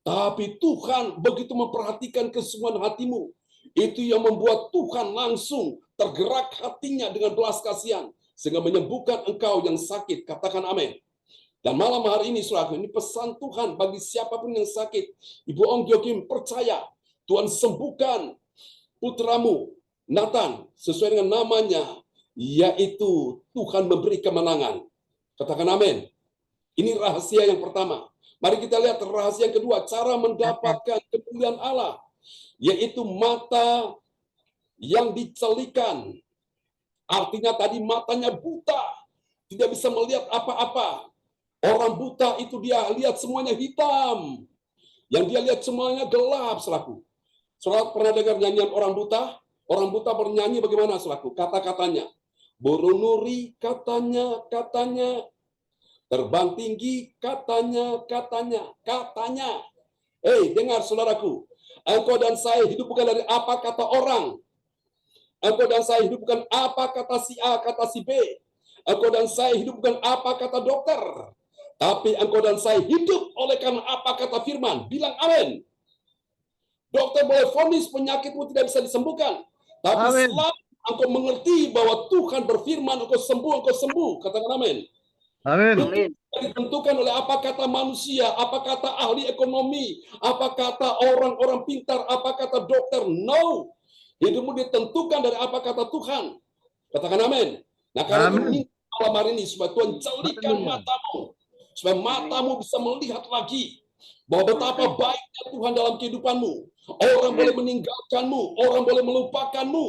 Tapi Tuhan begitu memperhatikan kesungguhan hatimu. Itu yang membuat Tuhan langsung tergerak hatinya dengan belas kasihan, sehingga menyembuhkan engkau yang sakit. Katakan amin. Dan malam hari ini, saudara, ini pesan Tuhan bagi siapapun yang sakit. Ibu Ong Gyokim percaya, Tuhan sembuhkan putramu, Nathan, sesuai dengan namanya, yaitu Tuhan memberi kemenangan. Katakan amin. Ini rahasia yang pertama. Mari kita lihat rahasia yang kedua, cara mendapatkan kemuliaan Allah, yaitu mata yang dicelikan. Artinya tadi matanya buta, tidak bisa melihat apa-apa. Orang buta itu dia lihat semuanya hitam. Yang dia lihat semuanya gelap, saudaraku. Saudara pernah dengar nyanyian orang buta? Orang buta bernyanyi bagaimana, saudaraku? Kata-katanya. Burung nuri katanya. Terbang tinggi katanya. Dengar saudaraku. Engkau dan saya hidup bukan dari apa kata orang. Engkau dan saya hidup bukan apa kata si A, kata si B. Engkau dan saya hidup bukan apa kata dokter. Tapi engkau dan saya hidup oleh karena apa kata firman. Bilang amin. Dokter boleh vonis penyakitmu tidak bisa disembuhkan. Tapi selama engkau mengerti bahwa Tuhan berfirman, engkau sembuh. Katakan amin. Amin. Itu ditentukan oleh apa kata manusia, apa kata ahli ekonomi, apa kata orang-orang pintar, apa kata dokter. No. Hidupmu ditentukan dari apa kata Tuhan. Katakan amin. Nah, karena itu malam hari ini supaya Tuhan jelikan matamu, supaya matamu bisa melihat lagi bahwa betapa baiknya Tuhan dalam kehidupanmu. Orang boleh meninggalkanmu, orang boleh melupakanmu,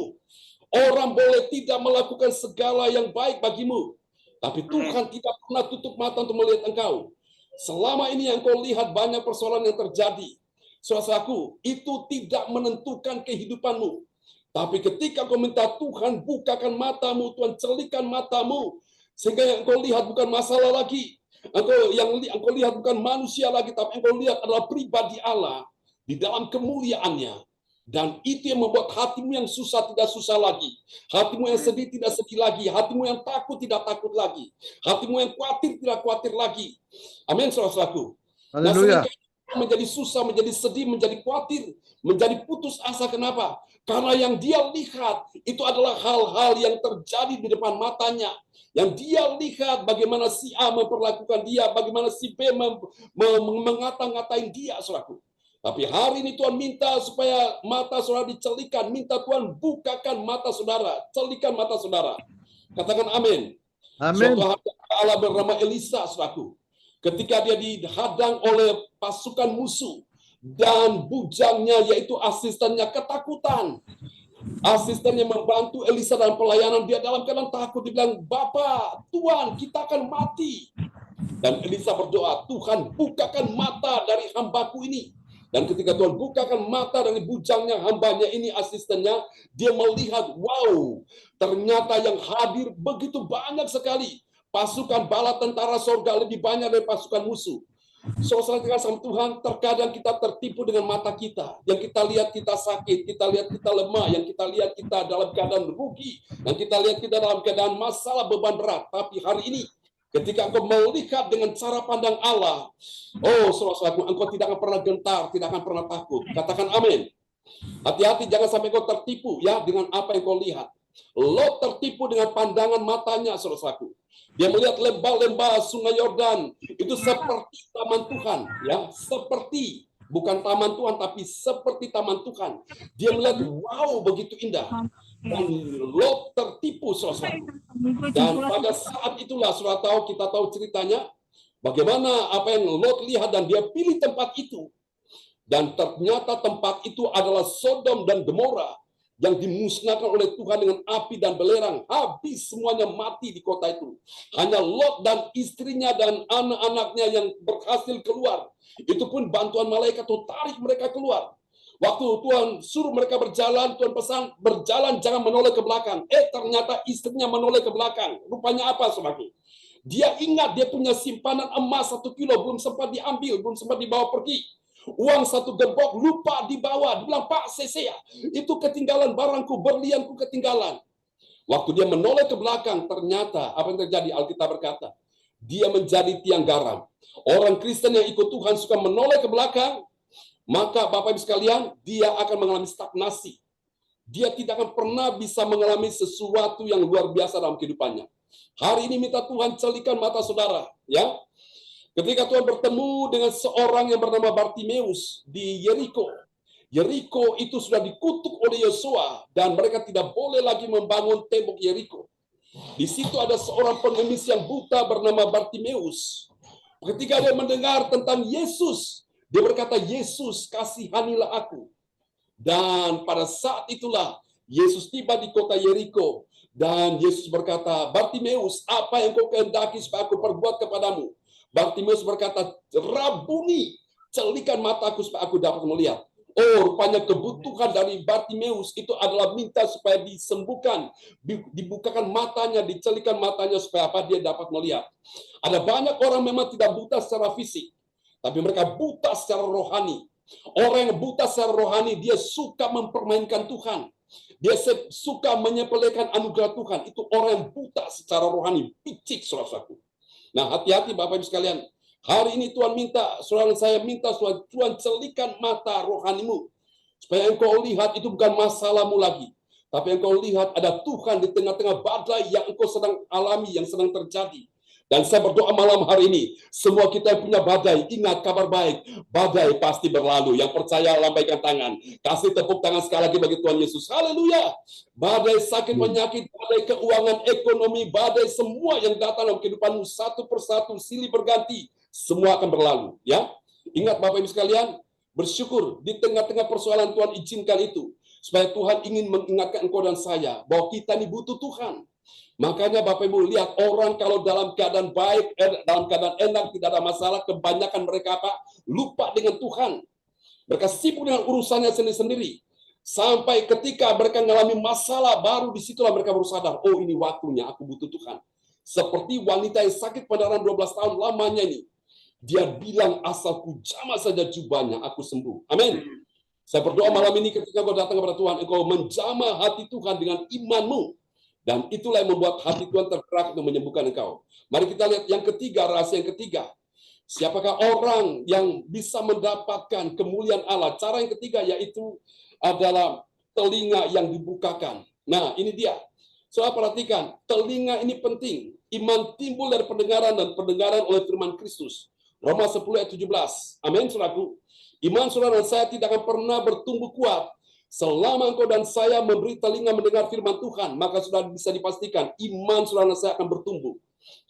orang boleh tidak melakukan segala yang baik bagimu. Tapi Tuhan tidak pernah tutup mata untuk melihat engkau. Selama ini yang kau lihat banyak persoalan yang terjadi. Saudaraku, itu tidak menentukan kehidupanmu. Tapi ketika kau minta Tuhan bukakan matamu, Tuhan celikan matamu, sehingga yang kau lihat bukan masalah lagi. Engkau lihat bukan manusia lagi, tapi engkau lihat adalah pribadi Allah di dalam kemuliaannya. Dan itu yang membuat hatimu yang susah tidak susah lagi. Hatimu yang sedih tidak sedih lagi. Hatimu yang takut tidak takut lagi. Hatimu yang khawatir tidak khawatir lagi. Amin, saudaraku. Nah, menjadi susah, menjadi sedih, menjadi khawatir, menjadi putus asa. Kenapa? Karena yang dia lihat itu adalah hal-hal yang terjadi di depan matanya. Yang dia lihat bagaimana si A memperlakukan dia, bagaimana si B mengata-ngatain dia, saudaraku. Tapi hari ini Tuhan minta supaya mata saudara dicelikan. Minta Tuhan bukakan mata saudara. Celikan mata saudara. Katakan amin. Suatu hari Allah bernama Elisa, saudaraku. Ketika dia dihadang oleh pasukan musuh. Dan bujangnya yaitu asistennya ketakutan. Asistennya membantu Elisa dalam pelayanan. Dia dalam keadaan takut. Dia bilang, Bapak, Tuhan, kita akan mati. Dan Elisa berdoa, Tuhan bukakan mata dari hambaku ini. Dan ketika Tuhan bukakan mata dari bujangnya hambanya ini, asistennya, dia melihat, wow, ternyata yang hadir begitu banyak sekali. Pasukan bala tentara sorga lebih banyak dari pasukan musuh. Saudara sama Tuhan, terkadang kita tertipu dengan mata kita. Yang kita lihat kita sakit, kita lihat kita lemah, yang kita lihat kita dalam keadaan rugi, yang kita lihat kita dalam keadaan masalah beban berat. Tapi hari ini, ketika engkau melihat dengan cara pandang Allah, oh saudara-saudaraku, engkau tidak akan pernah gentar, tidak akan pernah takut. Katakan amin. Hati-hati jangan sampai engkau tertipu ya dengan apa yang kau lihat. Lot tertipu dengan pandangan matanya, saudara-saudaraku. Dia melihat lembah-lembah Sungai Yordan itu seperti taman Tuhan, ya, seperti bukan taman Tuhan tapi seperti taman Tuhan. Dia melihat wow begitu indah. Dan Lot tertipu, saudara. Dan pada saat itulah saudara tahu, kita tahu ceritanya bagaimana apa yang Lot lihat dan dia pilih tempat itu. Dan ternyata tempat itu adalah Sodom dan Gomora. yang dimusnahkan oleh Tuhan dengan api dan belerang. Habis semuanya mati di kota itu. Hanya Lot dan istrinya dan anak-anaknya yang berhasil keluar. Itu pun bantuan malaikat tarik mereka keluar. Waktu Tuhan suruh mereka berjalan, Tuhan pesan, berjalan jangan menoleh ke belakang. Ternyata istrinya menoleh ke belakang. Rupanya apa, saudaraku? Dia ingat dia punya simpanan emas 1 kilo, belum sempat diambil, belum sempat dibawa pergi. Uang 1 gembok lupa dibawa. Dia bilang, Pak, saya itu ketinggalan barangku, berlianku ketinggalan. Waktu dia menoleh ke belakang, ternyata apa yang terjadi? Alkitab berkata, dia menjadi tiang garam. Orang Kristen yang ikut Tuhan suka menoleh ke belakang, maka Bapak Ibu sekalian, dia akan mengalami stagnasi. Dia tidak akan pernah bisa mengalami sesuatu yang luar biasa dalam kehidupannya. Hari ini minta Tuhan celikan mata saudara, ya. Ketika Tuhan bertemu dengan seorang yang bernama Bartimeus di Yeriko. Yeriko itu sudah dikutuk oleh Yosua dan mereka tidak boleh lagi membangun tembok Yeriko. Di situ ada seorang pengemis yang buta bernama Bartimeus. Ketika dia mendengar tentang Yesus, dia berkata, Yesus, kasihanilah aku. Dan pada saat itulah Yesus tiba di kota Yeriko. Dan Yesus berkata, Bartimeus, apa yang kau kehendaki supaya aku perbuat kepadamu? Bartimeus berkata, Rabuni, celikan mataku supaya aku dapat melihat. Oh, rupanya kebutuhan dari Bartimeus itu adalah minta supaya disembuhkan, dibukakan matanya, dicelikan matanya supaya apa? Dia dapat melihat. Ada banyak orang memang tidak buta secara fisik, tapi mereka buta secara rohani. Orang yang buta secara rohani, dia suka mempermainkan Tuhan. Dia suka menyepelekan anugerah Tuhan. Itu orang yang buta secara rohani, picik, saudaraku. Nah, hati-hati Bapak Ibu sekalian. Hari ini Tuhan minta, saya minta Tuhan celikan mata rohanimu. Supaya engkau lihat itu bukan masalahmu lagi. Tapi engkau lihat ada Tuhan di tengah-tengah badai yang engkau sedang alami, yang sedang terjadi. Dan saya berdoa malam hari ini, semua kita yang punya badai, ingat kabar baik, badai pasti berlalu. Yang percaya lambaikan tangan, kasih tepuk tangan sekali lagi bagi Tuhan Yesus. Haleluya! Badai sakit penyakit, badai keuangan, ekonomi, badai semua yang datang dalam kehidupanmu satu persatu, silih berganti, semua akan berlalu. Ya, ingat Bapak Ibu sekalian, bersyukur di tengah-tengah persoalan Tuhan izinkan itu, supaya Tuhan ingin mengingatkan engkau dan saya bahwa kita ini butuh Tuhan. Makanya Bapak Ibu lihat orang kalau dalam keadaan baik, dalam keadaan enak, tidak ada masalah, kebanyakan mereka apa? Lupa dengan Tuhan. Mereka sibuk dengan urusannya sendiri-sendiri. Sampai ketika mereka mengalami masalah, baru disitulah mereka baru sadar, oh ini waktunya aku butuh Tuhan. Seperti wanita yang sakit pendarahan 12 tahun lamanya ini. Dia bilang asal ku jamah saja jubahnya, aku sembuh. Amin. Saya berdoa malam ini ketika kau datang kepada Tuhan, engkau menjamah hati Tuhan dengan imanmu. Dan itulah yang membuat hati Tuhan tergerak untuk menyembuhkan engkau. Mari kita lihat yang ketiga, rahasia yang ketiga. Siapakah orang yang bisa mendapatkan kemuliaan Allah? Cara yang ketiga yaitu adalah telinga yang dibukakan. Nah, ini dia. Saudara perhatikan, telinga ini penting. Iman timbul dari pendengaran dan pendengaran oleh firman Kristus. Roma 10 ayat 17. Amin, saudaraku. Iman saudara dan saya tidak akan pernah bertumbuh kuat selama engkau dan saya memberi telinga mendengar firman Tuhan, maka sudah bisa dipastikan iman saudara dan saya akan bertumbuh.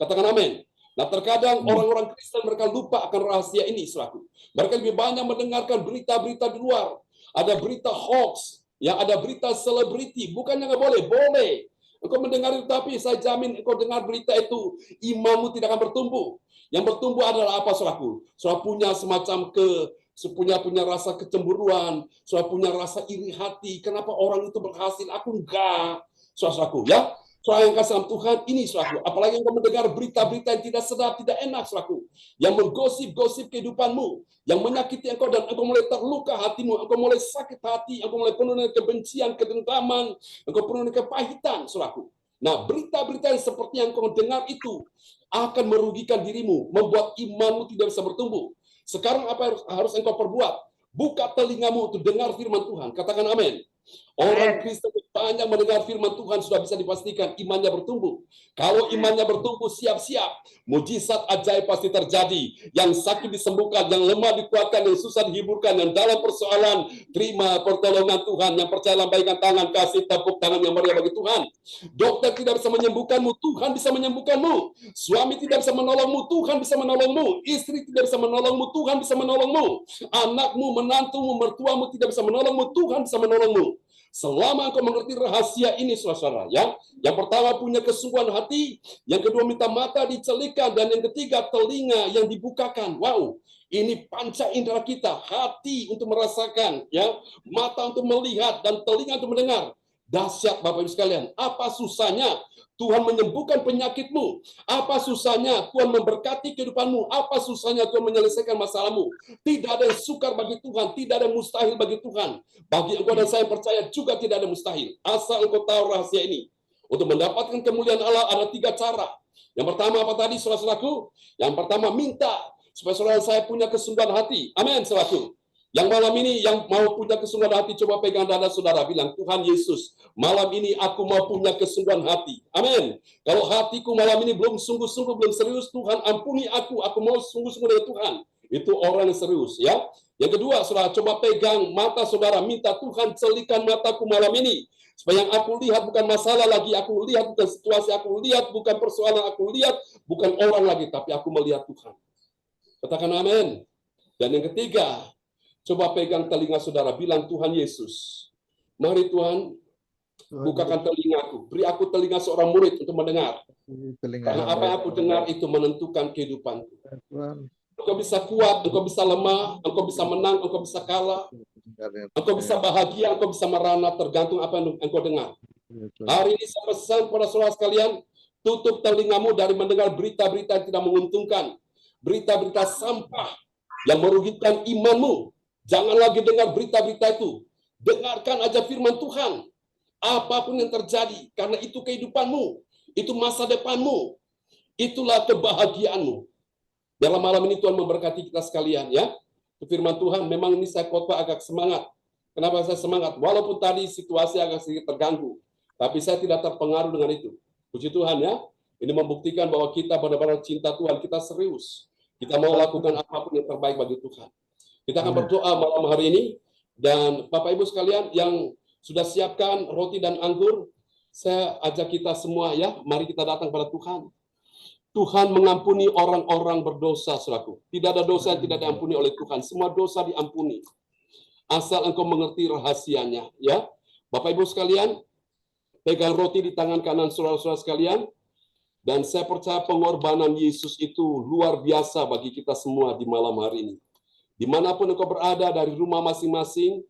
Katakan amin. Nah, terkadang orang-orang Kristen mereka lupa akan rahasia ini, saudaraku. Mereka lebih banyak mendengarkan berita-berita di luar. Ada berita hoax, ya, ada berita selebriti. Bukannya nggak boleh, boleh. Engkau mendengar itu, tapi saya jamin engkau dengar berita itu, imanmu tidak akan bertumbuh. Yang bertumbuh adalah apa, saudaraku? Saudara punya semacam punya rasa kecemburuan, saudara punya rasa iri hati. Kenapa orang itu berhasil? Aku enggak. Saudaraku, ya. Saudara yang kasih dalam Tuhan, ini saudaraku. Apalagi engkau mendengar berita-berita yang tidak sedap, tidak enak, saudaraku. Yang menggosip-gosip kehidupanmu, yang menyakiti engkau dan engkau mulai terluka hatimu, engkau mulai sakit hati, engkau mulai penuh dengan kebencian, kedendaman, engkau penuh dengan kepahitan, saudaraku. Nah, berita-berita yang seperti yang engkau dengar itu akan merugikan dirimu, membuat imanmu tidak bisa bertumbuh. Sekarang apa yang harus engkau perbuat? Buka telingamu untuk dengar firman Tuhan. Katakan amin. Orang Kristen banyak mendengar firman Tuhan sudah bisa dipastikan imannya bertumbuh. Kalau imannya bertumbuh, siap-siap. Mujizat ajaib pasti terjadi. Yang sakit disembuhkan, yang lemah dikuatkan, yang susah dihiburkan, yang dalam persoalan terima pertolongan Tuhan. Yang percaya lambaikan tangan, kasih tepuk tangan yang meriah bagi Tuhan. Dokter tidak bisa menyembuhkanmu, Tuhan bisa menyembuhkanmu. Suami tidak bisa menolongmu, Tuhan bisa menolongmu. Istri tidak bisa menolongmu, Tuhan bisa menolongmu. Anakmu, menantumu, mertuamu tidak bisa menolongmu, Tuhan bisa menolongmu. Selama engkau mengerti rahasia ini, saudara, ya. Yang pertama punya kesungguhan hati, yang kedua minta mata dicelikan, dan yang ketiga telinga yang dibukakan. Wow, ini panca indera kita, hati untuk merasakan, ya, mata untuk melihat, dan telinga untuk mendengar. Dahsyat Bapak Ibu sekalian. Apa susahnya Tuhan menyembuhkan penyakitmu? Apa susahnya Tuhan memberkati kehidupanmu? Apa susahnya Tuhan menyelesaikan masalahmu? Tidak ada yang sukar bagi Tuhan, tidak ada yang mustahil bagi Tuhan. Bagi engkau dan saya yang percaya juga tidak ada yang mustahil. Asal engkau tahu rahasia ini. Untuk mendapatkan kemuliaan Allah ada 3 cara. Yang pertama apa tadi, saudara-saudaraku? Yang pertama minta supaya saudara saya punya kesungguhan hati. Amin, saudaraku. Yang malam ini yang mau punya kesungguhan hati, coba pegang dada saudara, bilang, Tuhan Yesus, malam ini aku mau punya kesungguhan hati. Amin. Kalau hatiku malam ini belum sungguh-sungguh, belum serius, Tuhan ampuni aku mau sungguh-sungguh dengan Tuhan. Itu orang yang serius, ya. Yang kedua, saudara, coba pegang mata saudara, minta Tuhan celikan mataku malam ini. Supaya yang aku lihat bukan masalah lagi, aku lihat bukan situasi, aku lihat bukan persoalan, aku lihat bukan orang lagi, tapi aku melihat Tuhan. Katakan amin. Dan yang ketiga, coba pegang telinga saudara, bilang, Tuhan Yesus, mari Tuhan, bukakan telingaku, beri aku telinga seorang murid untuk mendengar. Karena apa yang aku dengar itu menentukan kehidupanku. Engkau bisa kuat, engkau bisa lemah, engkau bisa menang, engkau bisa kalah, engkau bisa bahagia, engkau bisa merana, tergantung apa yang engkau dengar. Hari ini saya pesan pada saudara sekalian, tutup telingamu dari mendengar berita-berita yang tidak menguntungkan, berita-berita sampah yang merugikan imanmu. Jangan lagi dengar berita-berita itu. Dengarkan aja firman Tuhan. Apapun yang terjadi, karena itu kehidupanmu, itu masa depanmu, itulah kebahagiaanmu. Dalam malam ini Tuhan memberkati kita sekalian, ya. Firman Tuhan, memang ini saya khotbah agak semangat. Kenapa saya semangat? Walaupun tadi situasi agak sedikit terganggu, tapi saya tidak terpengaruh dengan itu. Puji Tuhan, ya. Ini membuktikan bahwa kita benar-benar cinta Tuhan, kita serius. Kita mau lakukan apapun yang terbaik bagi Tuhan. Kita akan berdoa malam hari ini, dan Bapak Ibu sekalian yang sudah siapkan roti dan anggur, saya ajak kita semua, ya, mari kita datang pada Tuhan. Tuhan mengampuni orang-orang berdosa, saudaraku. Tidak ada dosa yang tidak diampuni oleh Tuhan. Semua dosa diampuni. Asal engkau mengerti rahasianya, ya. Bapak Ibu sekalian, pegang roti di tangan kanan saudara-saudara sekalian, dan saya percaya pengorbanan Yesus itu luar biasa bagi kita semua di malam hari ini. Dimanapun engkau berada, dari rumah masing-masing,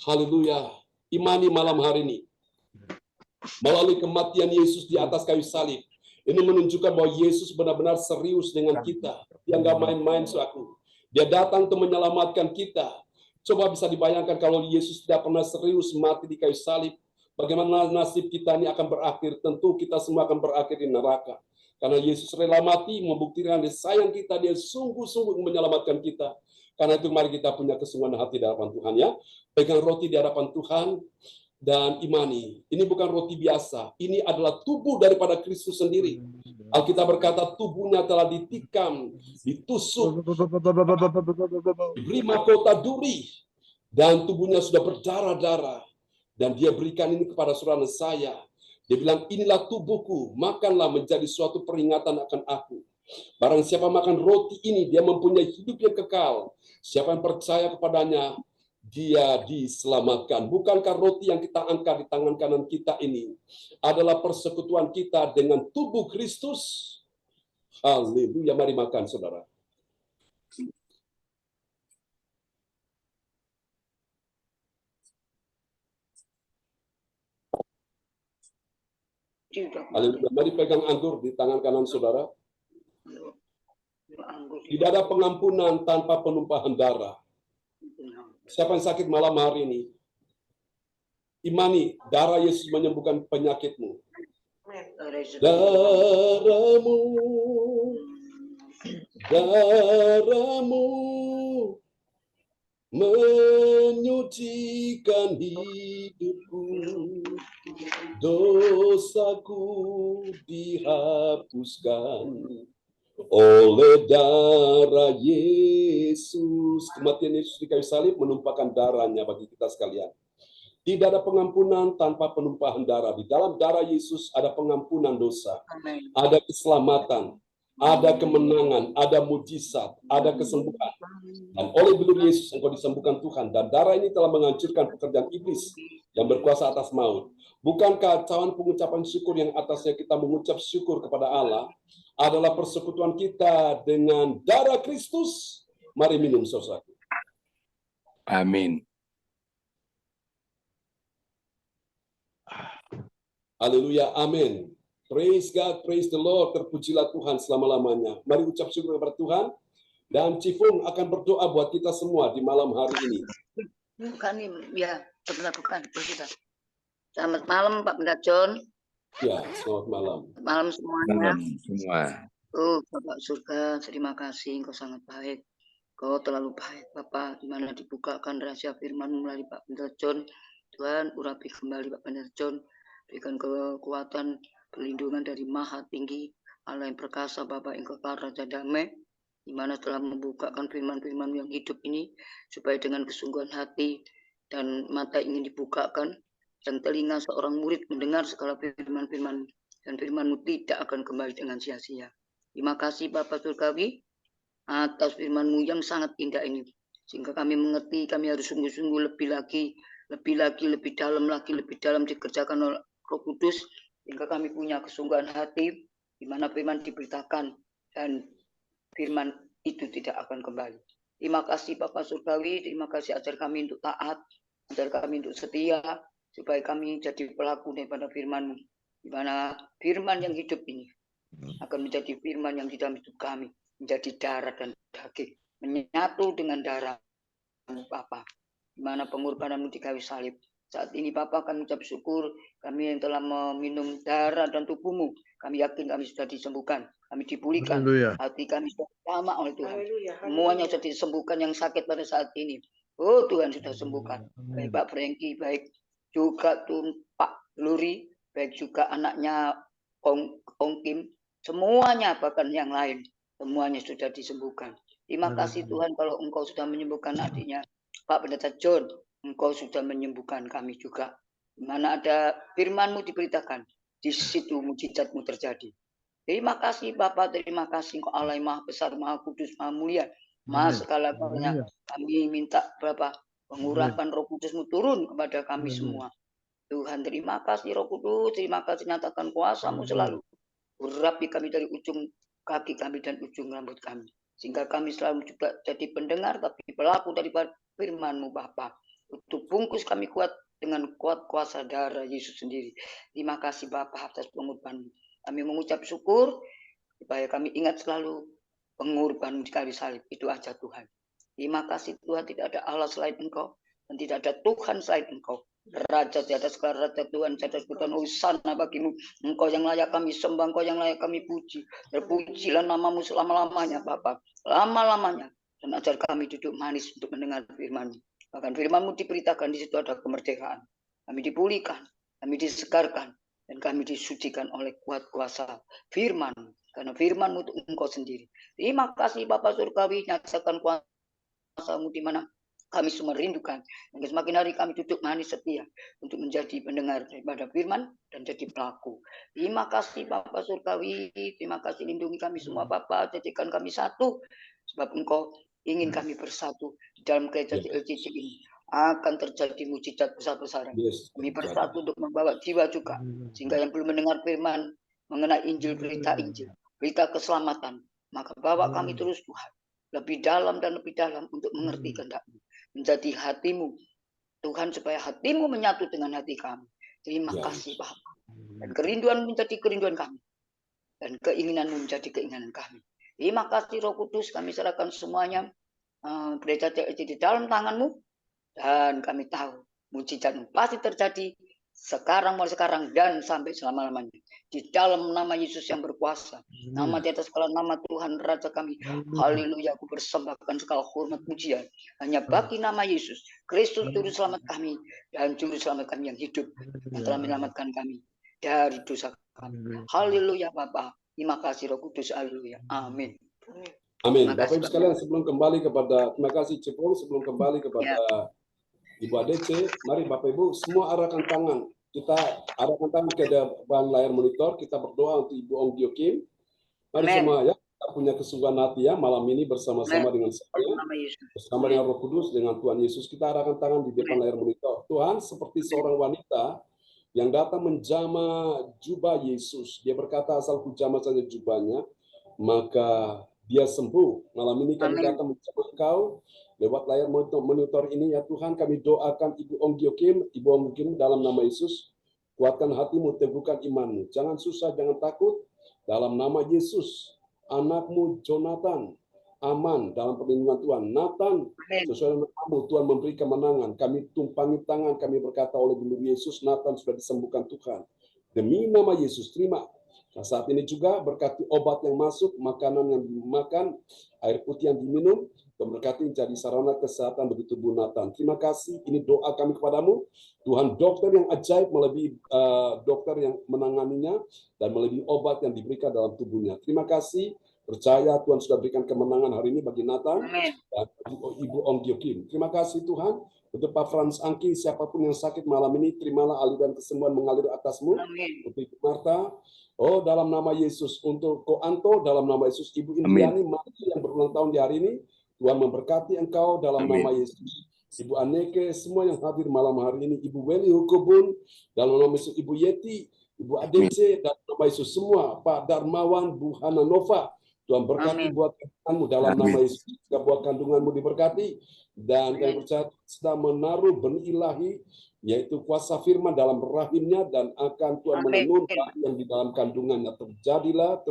haleluya, imani malam hari ini. Melalui kematian Yesus di atas kayu salib, ini menunjukkan bahwa Yesus benar-benar serius dengan kita. Dia nggak main-main, saudaraku. Dia datang untuk menyelamatkan kita. Coba bisa dibayangkan kalau Yesus tidak pernah serius mati di kayu salib, bagaimana nasib kita ini akan berakhir? Tentu kita semua akan berakhir di neraka. Karena Yesus rela mati, membuktikan dia sayang kita, dia sungguh-sungguh menyelamatkan kita. Karena itu mari kita punya kesungguhan hati di hadapan Tuhan, ya. Pegang roti di hadapan Tuhan dan imani. Ini bukan roti biasa. Ini adalah tubuh daripada Kristus sendiri. Alkitab berkata tubuhnya telah ditikam, ditusuk, diberi mahkota duri, dan tubuhnya sudah berdarah-darah. Dan dia berikan ini kepada saudara saya. Dia bilang, inilah tubuhku, makanlah menjadi suatu peringatan akan aku. Barang siapa makan roti ini, dia mempunyai hidup yang kekal. Siapa yang percaya kepadanya, dia diselamatkan. Bukankah roti yang kita angkat di tangan kanan kita ini adalah persekutuan kita dengan tubuh Kristus? Haleluya, mari makan, saudara. Haleluya, mari pegang anggur di tangan kanan saudara. Tidak ada pengampunan tanpa penumpahan darah. Siapa yang sakit malam hari ini? Imani, darah Yesus menyembuhkan penyakitmu. Darahmu menyucikan hidupku, dosaku dihapuskan oleh darah Yesus. Kematian Yesus di kayu salib menumpahkan darahnya bagi kita sekalian. Tidak ada pengampunan tanpa penumpahan darah. Di dalam darah Yesus ada pengampunan dosa, ada keselamatan, ada kemenangan, ada mujizat, ada kesembuhan. Dan oleh beliau Yesus engkau disembuhkan Tuhan. Dan darah ini telah menghancurkan pekerjaan iblis yang berkuasa atas maut. Bukankah cawan pengucapan syukur yang atasnya kita mengucap syukur kepada Allah adalah persekutuan kita dengan darah Kristus? Mari minum saudaraku. Amin. Haleluya, amin. Praise God, praise the Lord. Terpujilah Tuhan selama-lamanya. Mari ucap syukur kepada Tuhan. Dan Cifung akan berdoa buat kita semua di malam hari ini. Bukan nih, ya benar bukan. Selamat malam Pak Benda John. Ya, selamat malam. Malam semuanya. Malam semua. Oh Bapak surga, terima kasih. Engkau sangat baik. Kau terlalu baik Bapak, di mana dibukakan rahasia firman melalui Pak Benda John. Tuhan, urapi kembali Pak Benda John. Berikan kekuatan, perlindungan dari Maha Tinggi, Allah yang perkasa, Bapak Engkau Raja Damai, di mana telah membukakan firman-firman yang hidup ini, supaya dengan kesungguhan hati dan mata ingin dibukakan, dan telinga seorang murid mendengar segala firman-firman, dan firman-Mu tidak akan kembali dengan sia-sia. Terima kasih Bapak Surgawi, atas firman-Mu yang sangat indah ini, sehingga kami mengerti, kami harus sungguh-sungguh lebih dalam dikerjakan oleh Roh Kudus, sehingga kami punya kesungguhan hati, di mana firman diberitakan, dan firman itu tidak akan kembali. Terima kasih Bapak Surgawi, terima kasih ajar kami untuk taat, ajar kami untuk setia, supaya kami jadi pelaku daripada firman-Mu, di mana firman yang hidup ini akan menjadi firman yang di dalam hidup kami, menjadi darah dan daging, menyatu dengan darah-Mu Bapa, di mana pengorbanan-Mu di kayu salib. Saat ini Bapak akan mengucap syukur, kami yang telah meminum darah dan tubuh-Mu, kami yakin kami sudah disembuhkan, kami dipulihkan, hati kami sudah sama oleh Tuhan. Semuanya sudah disembuhkan yang sakit pada saat ini. Oh Tuhan sudah sembuhkan. Baik Pak Franky, baik juga Pak Luri, baik juga anaknya Ong Kim, semuanya bahkan yang lain, semuanya sudah disembuhkan. Terima kasih Tuhan kalau Engkau sudah menyembuhkan adiknya Pak Pendeta John. Engkau sudah menyembuhkan kami juga. Di mana ada firman-Mu diberitakan, di situ mujizat-Mu terjadi. Terima kasih Bapak, terima kasih Engkau Allah yang Maha Besar, Maha Kudus, Maha Mulia, Maha segala-galanya. Kami minta Bapak, pengurapan Roh Kudus-Mu turun kepada kami semua. Tuhan, terima kasih Roh Kudus, terima kasih nyatakan kuasa-Mu selalu. Urapi kami dari ujung kaki kami dan ujung rambut kami. Sehingga kami selalu juga jadi pendengar, tapi pelaku daripada firman-Mu Bapak. Untuk bungkus kami kuat dengan kuat kuasa darah Yesus sendiri. Terima kasih Bapak atas pengorbanan. Kami mengucap syukur supaya kami ingat selalu pengorbanan di kayu salib. Itu aja Tuhan. Terima kasih Tuhan, tidak ada Allah selain Engkau dan tidak ada Tuhan selain Engkau. Raja di atas segala raja, Tuhan di atas Tuhan, hosana bagimu. Engkau yang layak kami sembah, Engkau yang layak kami puji. Terpujilah namamu selama-lamanya Bapak, lama-lamanya. Dan ajar kami duduk manis untuk mendengar firman-Mu. Bahkan firman-Mu diberitakan, di situ ada kemerdekaan. Kami dipulihkan, kami disegarkan, dan kami disucikan oleh kuat kuasa firman-Mu. Karena firman-Mu itu Engkau sendiri. Terima kasih Bapak Surgawi, nyatakan kuasa-Mu di mana kami semua rindukan. Dan semakin hari kami duduk manis setia untuk menjadi pendengar daripada firman dan jadi pelaku. Terima kasih Bapak Surgawi, terima kasih lindungi kami semua Bapak, jadikan kami satu. Sebab Engkau ingin kami bersatu di dalam gereja LCC ini. Akan terjadi mujizat besar-besaran. Kami bersatu untuk membawa jiwa juga. Sehingga yang belum mendengar firman mengenai Injil, berita keselamatan. Maka bawa kami terus Tuhan. Lebih dalam dan lebih dalam untuk mengerti kehendak-Mu. Menjadi hati-Mu. Tuhan supaya hati-Mu menyatu dengan hati kami. Terima kasih Bapak. Dan kerinduan menjadi kerinduan kami. Dan keinginan-Mu menjadi keinginan kami. Terima kasih Roh Kudus, kami serahkan semuanya gereja di dalam tangan-Mu, dan kami tahu mujizat-Mu pasti terjadi sekarang, mulai sekarang dan sampai selama-lamanya. Di dalam nama Yesus yang berkuasa, nama di atas segala nama Tuhan Raja kami. Haleluya, aku persembahkan segala hormat pujian hanya bagi nama Yesus Kristus, juru selamat kami dan juru selamat kami yang hidup, yang telah menyelamatkan kami dari dosa kami. Haleluya Bapa. Terima kasih Roh Kudus, haleluya. Amin. Amin. Bapak Ibu sekalian, sebelum kembali kepada, terima kasih Cepung, sebelum kembali kepada Ibu ADC, mari Bapak Ibu semua arahkan tangan. Kita arahkan tangan ke depan layar monitor, kita berdoa untuk Ibu Ong Kim. Mari semua ya, kita punya kesungguhan hati ya malam ini bersama-sama dengan saya, bersama dengan Roh Kudus, dengan Tuhan Yesus. Kita arahkan tangan di depan layar monitor. Tuhan, seperti seorang wanita yang datang menjama jubah Yesus. Dia berkata, asal ku jama saja jubahnya, maka dia sembuh. Malam ini kami datang menjama Engkau lewat layar monitor ini ya Tuhan. Kami doakan Ibu Onggi Kim, Ibu Onggi Kim dalam nama Yesus. Kuatkan hatimu, teguhkan imanmu. Jangan susah, jangan takut. Dalam nama Yesus, anakmu Jonathan aman dalam perlindungan Tuhan. Nathan, sesuai dengan namamu, Tuhan memberi kemenangan. Kami tumpangi tangan, kami berkata oleh Guru Yesus, Nathan sudah disembuhkan Tuhan. Demi nama Yesus, terima. Nah, saat ini juga berkati obat yang masuk, makanan yang dimakan, air putih yang diminum, dan berkati jadi sarana kesehatan bagi tubuh Nathan. Terima kasih, ini doa kami kepadamu. Tuhan, dokter yang ajaib melebihi dokter yang menanganinya dan melebihi obat yang diberikan dalam tubuhnya. Terima kasih, percaya Tuhan sudah berikan kemenangan hari ini bagi Nathan dan Ibu Onggi Kim. Terima kasih Tuhan untuk Pak Frans Angki, siapapun yang sakit malam ini, terimalah aliran kesembuhan mengalir atasmu. Untuk Ibu Marta, oh dalam nama Yesus, untuk Ko Anto, dalam nama Yesus, Ibu Indiani yang berulang tahun di hari ini, Tuhan memberkati engkau dalam nama Yesus. Ibu Aneke, semua yang hadir malam hari ini, Ibu Weli Hukubun, dalam nama Yesus, Ibu Yeti, Ibu ADC, dalam nama Yesus semua, Pak Darmawan, Bu Hana Nova, Tuhan berkati buat kandunganmu dalam nama Yesus, juga buat kandunganmu diberkati, dan kami percaya sedang menaruh benih ilahi, yaitu kuasa firman dalam rahimnya, dan akan Tuhan menenun yang di dalam kandungannya. Terjadilah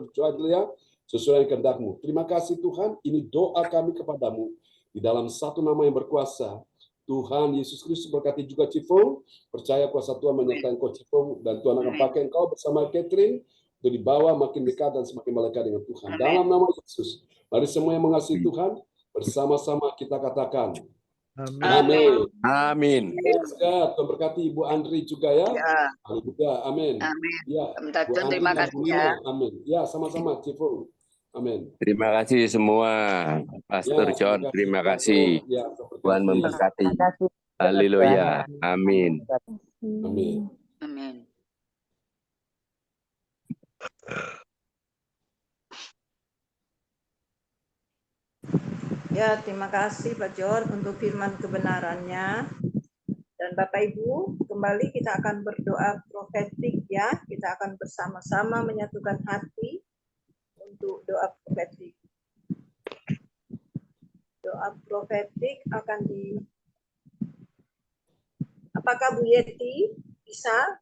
sesuai kehendak-Mu. Terima kasih Tuhan, ini doa kami kepadamu, di dalam satu nama yang berkuasa, Tuhan Yesus Kristus. Berkati juga Cifong, percaya kuasa Tuhan menyertai engkau Cifong, dan Tuhan akan pakai engkau bersama Catherine, untuk dibawa makin dekat dan semakin melekat dengan Tuhan. Dalam nama Yesus, mari semua yang mengasihi Tuhan, bersama-sama kita katakan, amin. Amin. Tuhan berkati Ibu Andri juga ya. Amin. Ya, terima kasih ya. Amin. Ya, sama-sama Cifong. Amin. Terima kasih semua, Pastor John. Terima kasih. Tuhan memberkati. Haleluya. Amin. Amin. Amin. Ya, terima kasih Pak John untuk firman kebenarannya. Dan Bapak Ibu, kembali kita akan berdoa profetik ya. Kita akan bersama-sama menyatukan hati untuk doa profetik. Doa profetik akan Apakah Bu Yeti bisa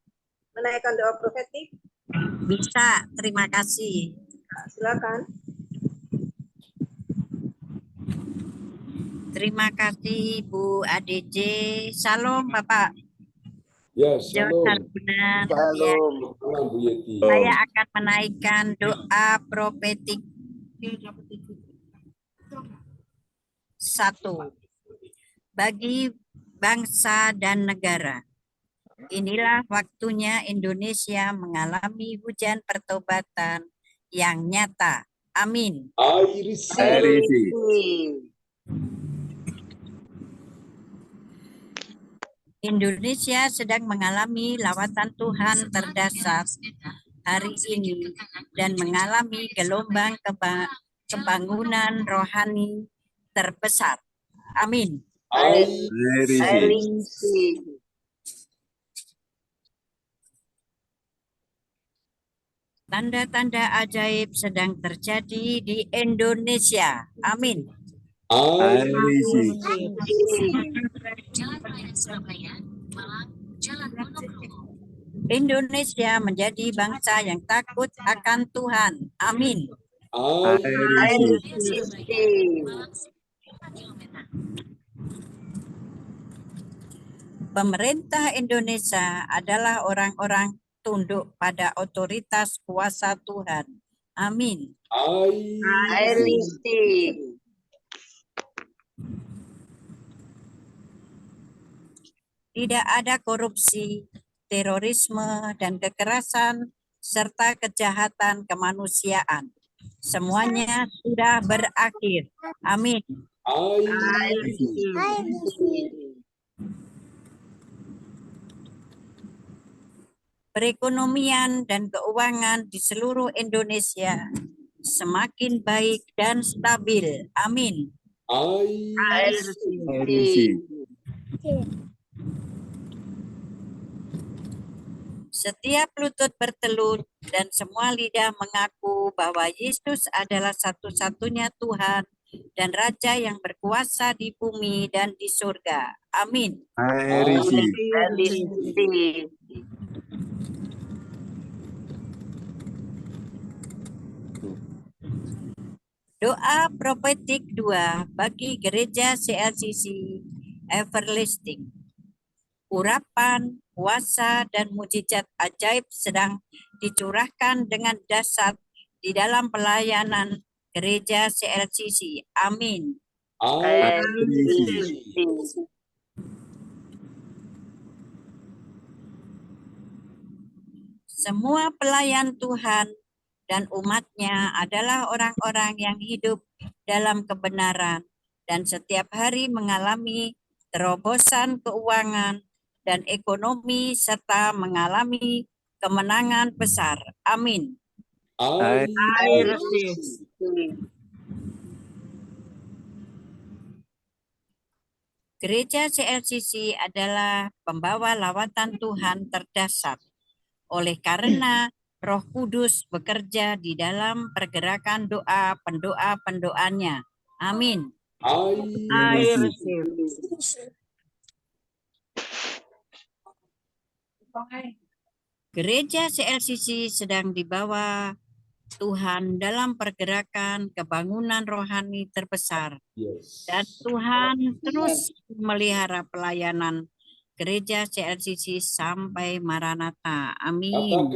menaikkan doa profetik? Bisa, terima kasih. Nah, silakan. Terima kasih Bu ADJ. Salam Bapak. Ya, shalom. Shalom. Bu Yeti. Saya akan menaikkan doa profetik 1 bagi bangsa dan negara. Inilah waktunya Indonesia mengalami hujan pertobatan yang nyata. Amin. Indonesia sedang mengalami lawatan Tuhan terdahsyat hari ini dan mengalami gelombang pembangunan rohani terbesar. Amin. Tanda-tanda ajaib sedang terjadi di Indonesia. Amin. Indonesia menjadi bangsa yang takut akan Tuhan. Amin. Pemerintah Indonesia adalah orang-orang tunduk pada otoritas kuasa Tuhan. Amin. Tidak ada korupsi, terorisme, dan kekerasan, serta kejahatan kemanusiaan. Semuanya sudah berakhir. Amin. Perekonomian dan keuangan di seluruh Indonesia semakin baik dan stabil. Amin. Setiap lutut bertelut dan semua lidah mengaku bahwa Yesus adalah satu-satunya Tuhan dan Raja yang berkuasa di bumi dan di surga. Amin. Doa profetik 2 bagi gereja CLCC Everlasting. Urapan, kuasa, dan mujizat ajaib sedang dicurahkan dengan dahsyat di dalam pelayanan gereja CLCC. Amin. Semua pelayan Tuhan dan umatnya adalah orang-orang yang hidup dalam kebenaran dan setiap hari mengalami terobosan keuangan dan ekonomi serta mengalami kemenangan besar. Amin. Gereja CLCC adalah pembawa lawatan Tuhan terdahsyat. Oleh karena Roh Kudus bekerja di dalam pergerakan doa pendoa-pendoanya. Amin. Gereja CLCC sedang dibawa Tuhan dalam pergerakan kebangunan rohani terbesar. Dan Tuhan terus memelihara pelayanan gereja CLCC sampai Maranatha. Amin.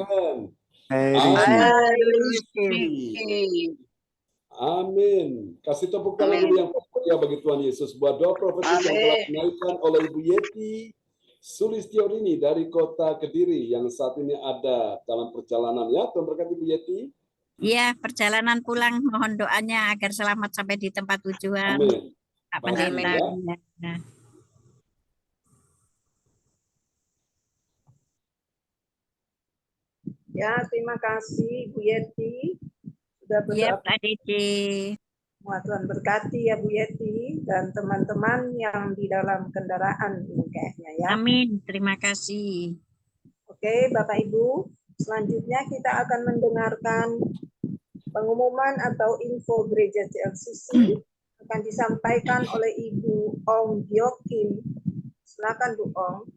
Amin. Kasih tepuk tangan dulu yang percaya bagi Tuhan Yesus. Buat doa profetik yang telah dinaikkan oleh Ibu Yeti Sulistiorini dari kota Kediri yang saat ini ada dalam perjalanan, ya. Tuhan berkati Ibu Yeti. Ya, perjalanan pulang mohon doanya agar selamat sampai di tempat tujuan. Amin. Pak Pendeta. Ya, terima kasih Bu Yeti sudah berdoa. Ya, Pak Dede. Tuhan berkati ya Bu Yeti dan teman-teman yang di dalam kendaraan ini kayaknya ya. Amin, terima kasih. Oke, Bapak Ibu, selanjutnya kita akan mendengarkan pengumuman atau info gereja CLCC akan disampaikan oleh Ibu Ong Giokim. Silakan Bu Ong.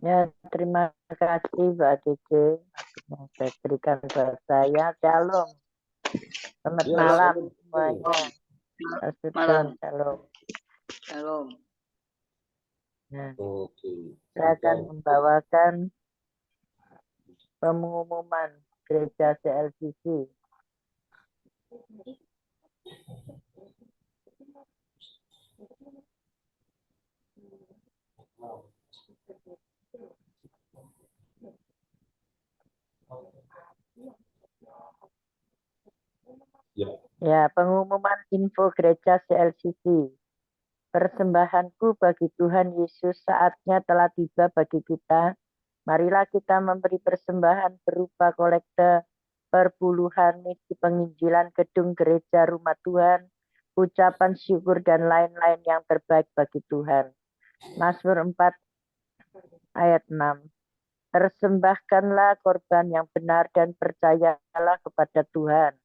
Ya, terima kasih Mbak Dede yang saya berikan buat saya. Shalom. Selamat malam semuanya. Malam. Shalom. Nah, saya akan membawakan pengumuman gereja CLCC. Ya, pengumuman info gereja CLCC. Persembahanku bagi Tuhan Yesus saatnya telah tiba bagi kita. Marilah kita memberi persembahan berupa kolekte perpuluhan, misi penginjilan, gedung gereja, rumah Tuhan, ucapan syukur, dan lain-lain yang terbaik bagi Tuhan. Mazmur 4 ayat 6. Persembahkanlah korban yang benar dan percayalah kepada Tuhan.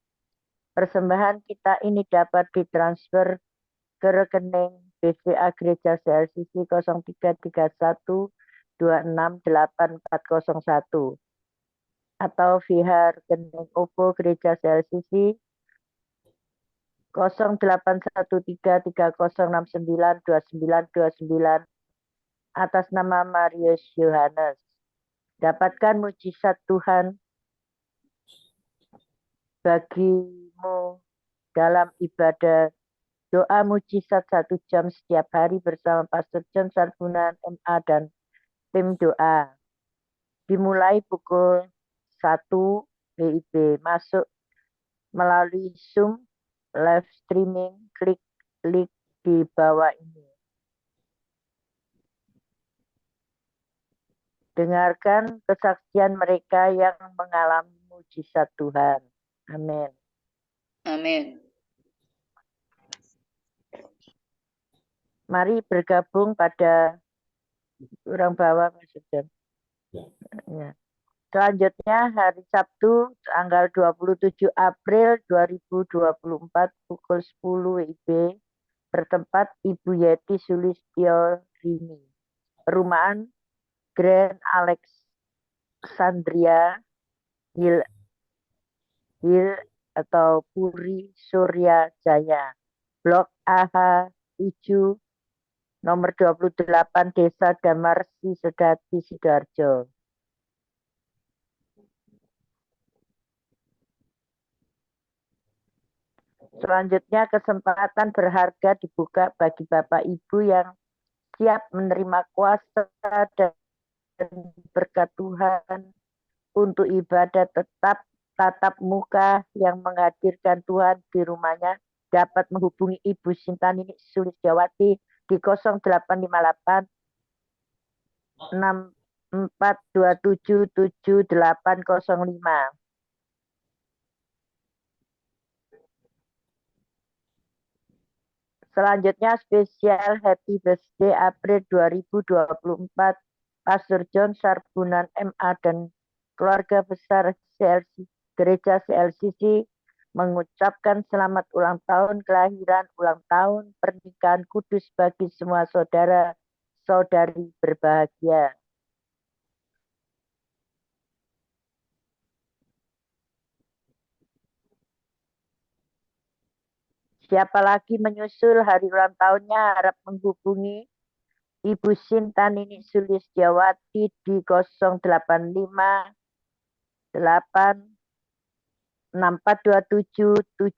Persembahan kita ini dapat ditransfer ke rekening BCA Gereja CLCC 0331 268401 atau via rekening OVO Gereja CLCC 081330692929 atas nama Marius Yohanes. Dapatkan mujizat Tuhan bagimu dalam ibadah doa mujizat 1 jam setiap hari bersama Pastor John Sarbunan MA dan tim doa. Dimulai pukul 1 WIB. Masuk melalui Zoom live streaming, klik link di bawah ini. Dengarkan kesaksian mereka yang mengalami mujizat Tuhan. Amin. Amin. Mari bergabung pada orang bawah, Mas Sudan. Ya. Selanjutnya hari Sabtu tanggal 27 April 2024 pukul 10 WIB bertempat Ibu Yeti Sulistyo Rini. Perumahan Grand Alexandria Hill atau Puri Surya Jaya. Blok AH 7 nomor 28 Desa Damarsi Sedati Sidoarjo. Selanjutnya kesempatan berharga dibuka bagi Bapak Ibu yang siap menerima kuasa dan berkat Tuhan untuk ibadah tetap tatap muka yang menghadirkan Tuhan di rumahnya dapat menghubungi Ibu Sintanini Sulistyawati di 0858 6427 7805. Selanjutnya spesial Happy Birthday April 2024 Pastor John Sarbunan MA dan keluarga besar Gereja CLCC mengucapkan selamat ulang tahun kelahiran, ulang tahun pernikahan kudus bagi semua saudara-saudari berbahagia. Siapa lagi menyusul hari ulang tahunnya harap menghubungi Ibu Sintanini Sulistyawati di 085 8 6427 7005.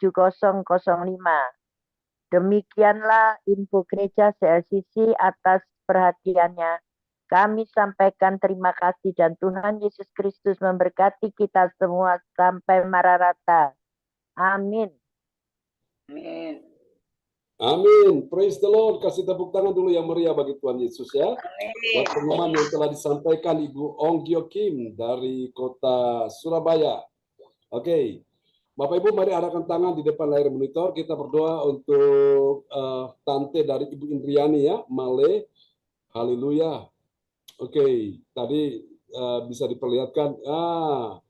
Demikianlah info gereja CLCC atas perhatiannya. Kami sampaikan terima kasih dan Tuhan Yesus Kristus memberkati kita semua sampai Maranatha. Amin. Amin. Amin. Praise the Lord. Kasih tepuk tangan dulu yang meriah bagi Tuhan Yesus ya. Buat pengumuman yang telah disampaikan Ibu Onggyo Kim dari kota Surabaya. Oke. Bapak Ibu mari arahkan tangan di depan layar monitor. Kita berdoa untuk tante dari Ibu Indriani ya, Male. Haleluya. Oke, tadi bisa diperlihatkan.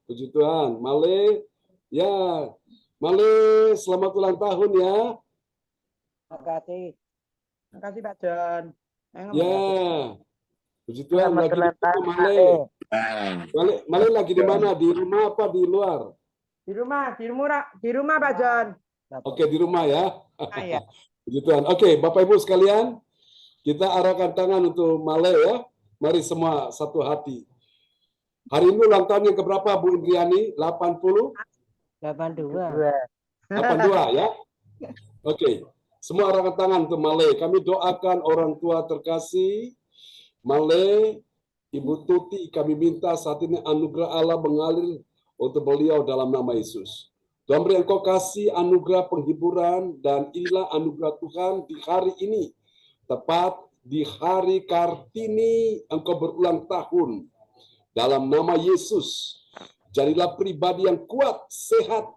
Puji Tuhan. Male. Ya. Male, selamat ulang tahun ya. Terima kasih Pak John. Ya, puji Tuhan. Selamat Lagi di ulang mana tahun, Male? Male lagi di mana? Di rumah apa di luar? Di rumah Pak John. Oke, di rumah ya. Iya. Puji Tuhan. Oke, Bapak Ibu sekalian, kita arahkan tangan untuk Male ya. Mari semua satu hati. Hari ini ulang tahun yang keberapa Bu Indriani? 80? 82. 82 ya. Oke. Semua arahkan tangan untuk Male. Kami doakan orang tua terkasih Male, Ibu Tuti, kami minta saat ini anugerah Allah mengalir untuk beliau dalam nama Yesus. Tuhan beri Engkau kasih anugerah penghiburan dan inilah anugerah Tuhan di hari ini. Tepat di hari Kartini Engkau berulang tahun. Dalam nama Yesus, jadilah pribadi yang kuat, sehat,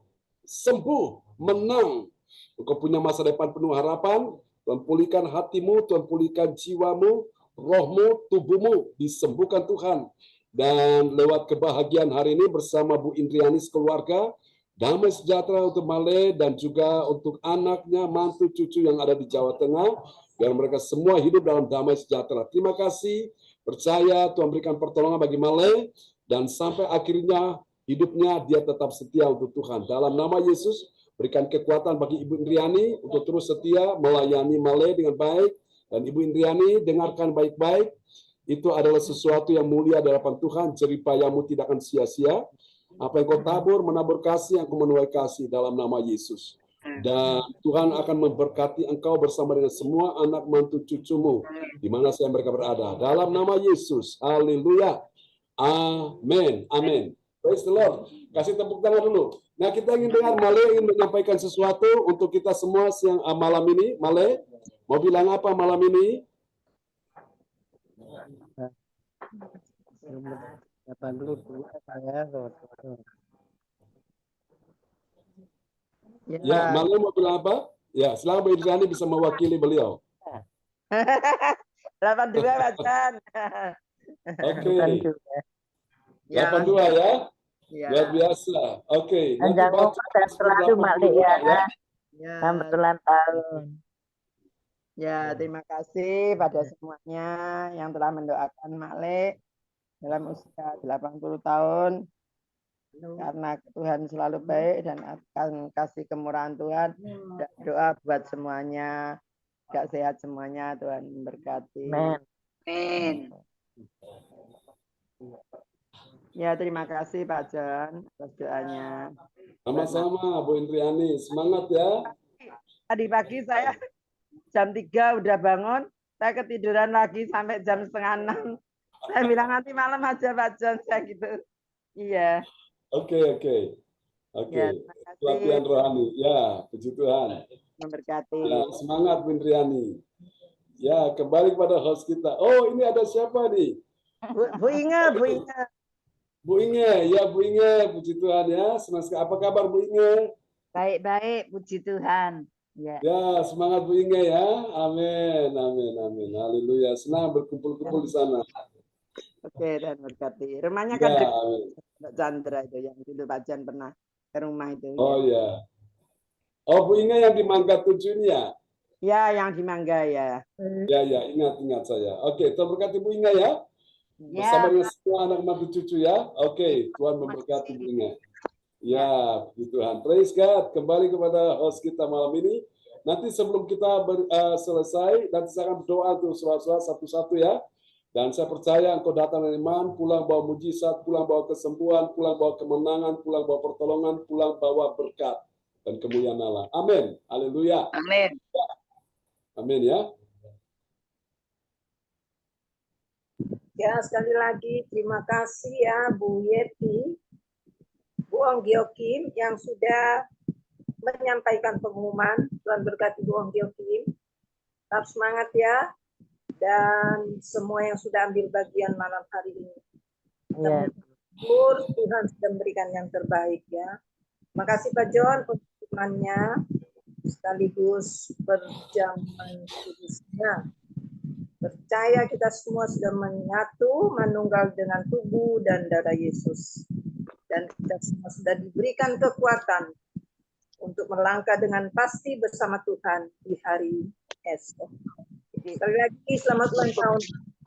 sembuh, menang. Engkau punya masa depan penuh harapan. Tuhan pulihkan hatimu, Tuhan pulihkan jiwamu, rohmu, tubuhmu, disembuhkan Tuhan. Dan lewat kebahagiaan hari ini bersama Bu Indriani sekeluarga, damai sejahtera untuk Male dan juga untuk anaknya, mantu, cucu yang ada di Jawa Tengah, biar mereka semua hidup dalam damai sejahtera. Terima kasih, percaya Tuhan berikan pertolongan bagi Male, dan sampai akhirnya hidupnya dia tetap setia untuk Tuhan. Dalam nama Yesus, berikan kekuatan bagi Ibu Indriani untuk terus setia melayani Male dengan baik. Dan Ibu Indriani, dengarkan baik-baik. Itu adalah sesuatu yang mulia di hadapan Tuhan. Jeripayamu tidak akan sia-sia. Apa yang kau tabur, menabur kasih, yang kau menuai kasih dalam nama Yesus. Dan Tuhan akan memberkati engkau bersama dengan semua anak mantu cucumu. Di mana saja mereka berada. Dalam nama Yesus. Haleluya. Amin. Amin. Praise the Lord. Kasih tepuk tangan dulu. Nah, kita ingin dengar Male ingin menyampaikan sesuatu untuk kita semua siang malam ini. Male, mau bilang apa malam ini? Ya, Malu mau bilang apa? Ya, silakan Bu Indriani bisa mewakili beliau. 82 Pak John. Oke. 82 Ya. ya. Ya. Luar biasa. Oke, nanti Panjang baca umur dan selalu Mak Lik 82 ya. ya. Ya. Selamat ulang tahun. Ya, terima kasih pada semuanya yang telah mendoakan Mak Lik dalam usia 80 tahun. Karena Tuhan selalu baik dan akan kasih kemurahan Tuhan. Dan doa buat semuanya. Gak sehat semuanya, Tuhan memberkati. Amin. Ya, terima kasih Pak John atas doanya. Sama-sama Bu Indriani, semangat ya. Tadi pagi saya jam 3 udah bangun, saya ketiduran lagi sampai jam 5:30. Saya bilang nanti malam aja Pak John, saya gitu. Iya. Oke. Ya, Pelatihan rohani. Ya, puji Tuhan. Memberkati. Ya, semangat Bu Indriani. Ya, kembali kepada host kita. Oh, ini ada siapa nih? Bu Inge. Bu Inge, ya Bu Inge, puji Tuhan ya. Senang sekali. Apa kabar Bu Inge? Baik-baik, puji Tuhan. Ya. Ya, semangat Bu Inge ya. Amin. Haleluya. Senang berkumpul-kumpul di sana. Oke, dan berkati. Rumahnya Ya, kan amin. dekat Chandra itu yang dulu Pak John pernah ke rumah itu. Oh ya. Oh, Bu Inge yang di Mangga 7 ini ya? Ya, yang di Mangga ya. Ya, ingat saya. Oke, Tuhan berkati Bu Inge ya. Bersama dengan semua anak mantu cucu ya. Oke, Tuhan memberkati Bu Inge. Ya, puji Tuhan. Praise God. Kembali kepada host kita malam ini. Nanti sebelum kita selesai, nanti saya akan berdoa untuk saudara-saudara satu-satu ya. Dan saya percaya engkau datang dengan iman, pulang bawa mujizat, pulang bawa kesembuhan, pulang bawa kemenangan, pulang bawa pertolongan, pulang bawa berkat dan kemuliaan Allah. Amin. Haleluya. Amin. Amin ya. Ya, sekali lagi terima kasih ya Bu Yeti, Bu Onggiokim yang sudah menyampaikan pengumuman. Tuhan berkati Bu Onggiokim. Tetap semangat ya. Dan semua yang sudah ambil bagian malam hari ini. Tuhan sudah memberikan yang terbaik ya. Terima kasih Pak John untuk firman-Nya sekaligus perjamuan kudusnya. Percaya kita semua sudah menyatu, menunggal dengan tubuh dan darah Yesus. Dan kita semua sudah diberikan kekuatan untuk melangkah dengan pasti bersama Tuhan di hari esok. Sekali lagi selamat ulang tahun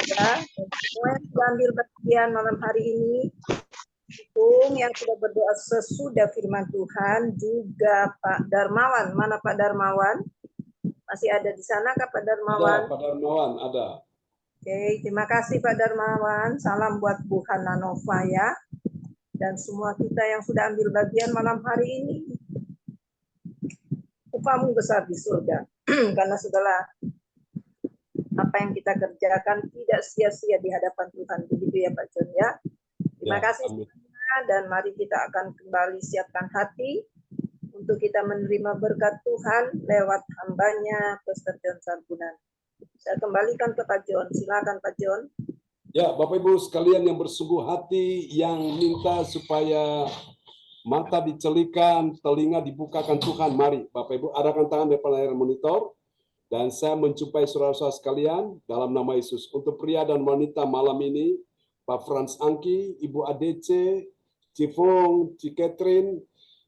ya. Semua yang sudah ambil bagian malam hari ini, yang sudah berdoa sesudah firman Tuhan, juga Pak Darmawan. Mana Pak Darmawan? Masih ada di sana Kak Pak Darmawan? Ada, Pak Darmawan ada. Oke, terima kasih Pak Darmawan. Salam buat Bu Hana Nova ya. Dan semua kita yang sudah ambil bagian malam hari ini. Upahmu besar di surga. Karena segala apa yang kita kerjakan tidak sia-sia di hadapan Tuhan. Begitu ya Pak John ya. Terima kasih semuanya, dan mari kita akan kembali siapkan hati untuk kita menerima berkat Tuhan lewat hambanya Pastor John Sarbunan. Saya kembalikan ke Pak John. Silakan Pak John. Ya, Bapak Ibu sekalian yang bersungguh hati, yang minta supaya mata dicelikan, telinga dibukakan Tuhan, mari Bapak Ibu arahkan tangan depan layar monitor. Dan saya menjumpai saudara-saudara sekalian dalam nama Yesus. Untuk pria dan wanita malam ini, Pak Frans Angki, Ibu ADC, Cifung, Ci Catherine,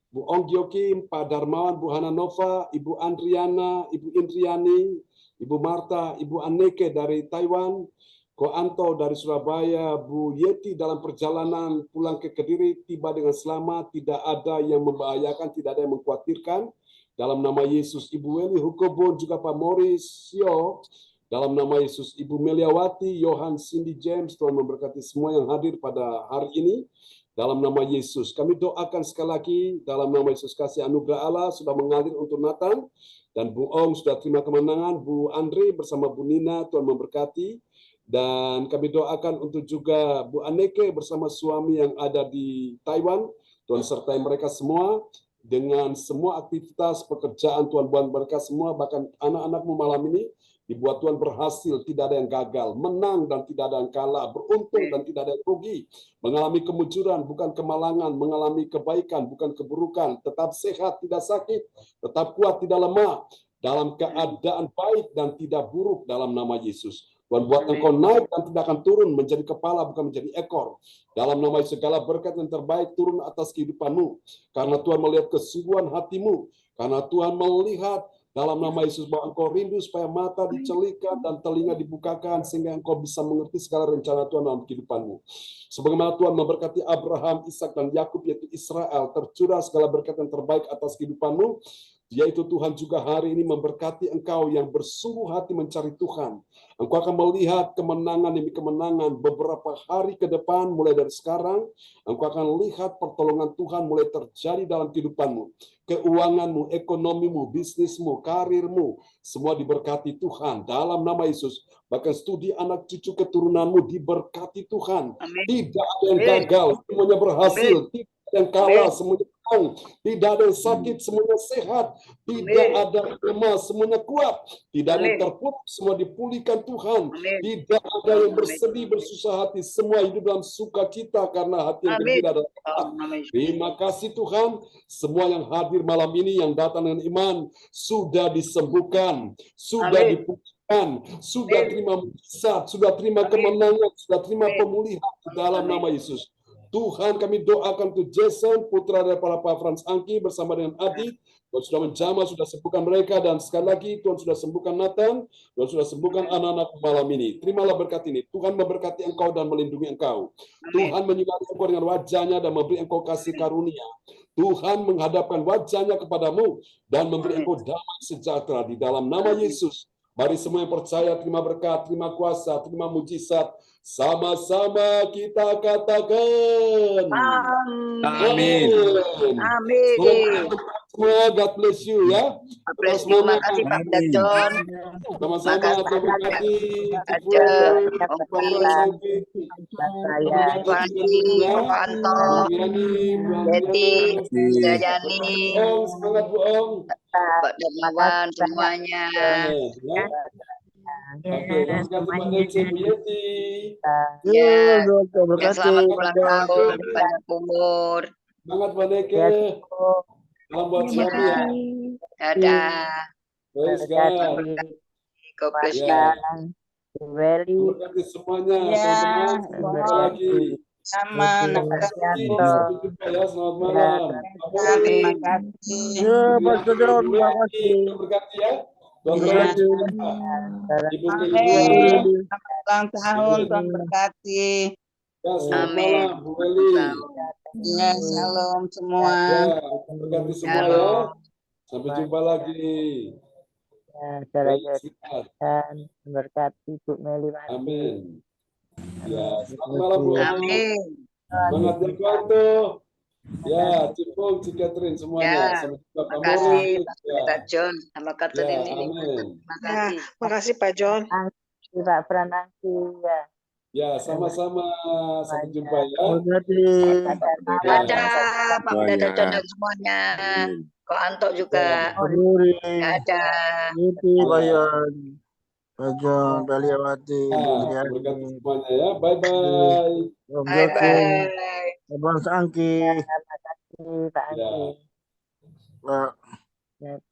Bu Onggiokim, Pak Darmawan, Bu Hana Nova, Ibu Andriana, Ibu Indriani, Ibu Marta, Ibu Anneke dari Taiwan, Ko Anto dari Surabaya, Bu Yeti dalam perjalanan pulang ke Kediri, tiba dengan selamat, tidak ada yang membahayakan, tidak ada yang mengkhawatirkan. Dalam nama Yesus, Ibu Weli Hukobon, juga Pak Mauricio, dalam nama Yesus, Ibu Meliawati, Johan, Cindy James, Tuhan memberkati semua yang hadir pada hari ini. Dalam nama Yesus, kami doakan sekali lagi, dalam nama Yesus kasih anugerah Allah sudah mengalir untuk Nathan, dan Bu Ong sudah terima kemenangan, Bu Andre bersama Bu Nina, Tuhan memberkati. Dan kami doakan untuk juga Bu Anneke bersama suami yang ada di Taiwan, Tuhan sertai mereka semua. Dengan semua aktivitas pekerjaan Tuhan buat mereka semua, bahkan anak-anakmu malam ini, dibuat Tuhan berhasil, tidak ada yang gagal, menang dan tidak ada yang kalah, beruntung dan tidak ada yang rugi, mengalami kemujuran bukan kemalangan, mengalami kebaikan bukan keburukan, tetap sehat tidak sakit, tetap kuat tidak lemah, dalam keadaan baik dan tidak buruk dalam nama Yesus. Tuhan buat engkau naik dan tidak akan turun, menjadi kepala bukan menjadi ekor. Dalam nama Yesus, segala berkat yang terbaik turun atas kehidupanmu. Karena Tuhan melihat kesungguhan hatimu. Karena Tuhan melihat dalam nama Yesus bahwa engkau rindu supaya mata dicelikan dan telinga dibukakan sehingga engkau bisa mengerti segala rencana Tuhan dalam kehidupanmu. Sebagaimana Tuhan memberkati Abraham, Ishak dan Yakub yaitu Israel, tercurah segala berkat yang terbaik atas kehidupanmu. Yaitu Tuhan juga hari ini memberkati engkau yang bersungguh hati mencari Tuhan. Engkau akan melihat kemenangan demi kemenangan beberapa hari ke depan mulai dari sekarang. Engkau akan lihat pertolongan Tuhan mulai terjadi dalam kehidupanmu. Keuanganmu, ekonomimu, bisnismu, karirmu, semua diberkati Tuhan dalam nama Yesus. Bahkan studi anak cucu keturunanmu diberkati Tuhan. Tidak ada yang gagal, semuanya berhasil. Tidak ada yang kalah, semuanya menang. Tidak ada yang sakit, semuanya sehat. Tidak ada yang lemah, semuanya kuat. Tidak ada yang terpuruk, semua dipulihkan Tuhan. Tidak ada yang bersedih, bersusah hati, semua hidup dalam sukacita karena hati yang gembira adalah Allah. Terima kasih Tuhan, semua yang hadir malam ini yang datang dengan iman sudah disembuhkan, sudah dipulihkan, sudah terima mujizat, sudah terima kemenangan, sudah terima pemulihan dalam nama Yesus. Tuhan, kami doakan untuk Jason, putra daripada Pak Frans Angki bersama dengan Adit. Tuhan sudah menjamah, sudah sembuhkan mereka, dan sekali lagi Tuhan sudah sembuhkan Nathan, Tuhan sudah sembuhkan anak-anak malam ini. Terimalah berkat ini. Tuhan memberkati engkau dan melindungi engkau. Tuhan menyinari engkau dengan wajahnya dan memberi engkau kasih karunia. Tuhan menghadapkan wajahnya kepadamu dan memberi engkau damai sejahtera di dalam nama Yesus. Mari semua yang percaya terima berkat, terima kuasa, terima mujizat. Sama-sama kita katakan. Amin. Amin. Semua God bless you ya. Terima kasih Pak John. Sama-sama terima kasih. Pak Anto, Betty, Jani, semangat Bu Om. Pak Darmawan, semuanya. Oke, terima kasih Pak Dece, Bu Yeti. Ya, selamat ulang tahun, banyak umur. Semangat Pak Deke. Salam buat suami ya. Dadah. Praise God. God bless you. Berkati semuanya, teman-teman. Jumpa lagi. Sama, Sampai jumpa ya, selamat malam. terima kasih. Terima kasih. Berkati ya. Tuhan berkati. Ibu Ulang tahun, Tuhan berkati. Ya, selamat malam, Bu Eli. Ya, shalom semua. Ya, berkati semua ya. Sampai jumpa lagi. Dan berkati Bu Meli. Amin. Ya, selamat malam Bu. Amin. Semangat ya Kwanto. Ya, Cipung, Cikatrin semuanya. Sampai jumpa Pak Makasih Mori. Pak John sama kartu Ya, ini. amin. Makasih. Makasih Pak John. Pak Pranangki ya. Ya, sama-sama. Sampai jumpa ya. Dadah, Pak Dadah dan semuanya. Kok Anto juga. Dadah. Pak John, Baliawati, Berkati semuanya ya. Bye-bye. Bye-bye. Abang Sangki. Terima kasih Pak Angki. Ya.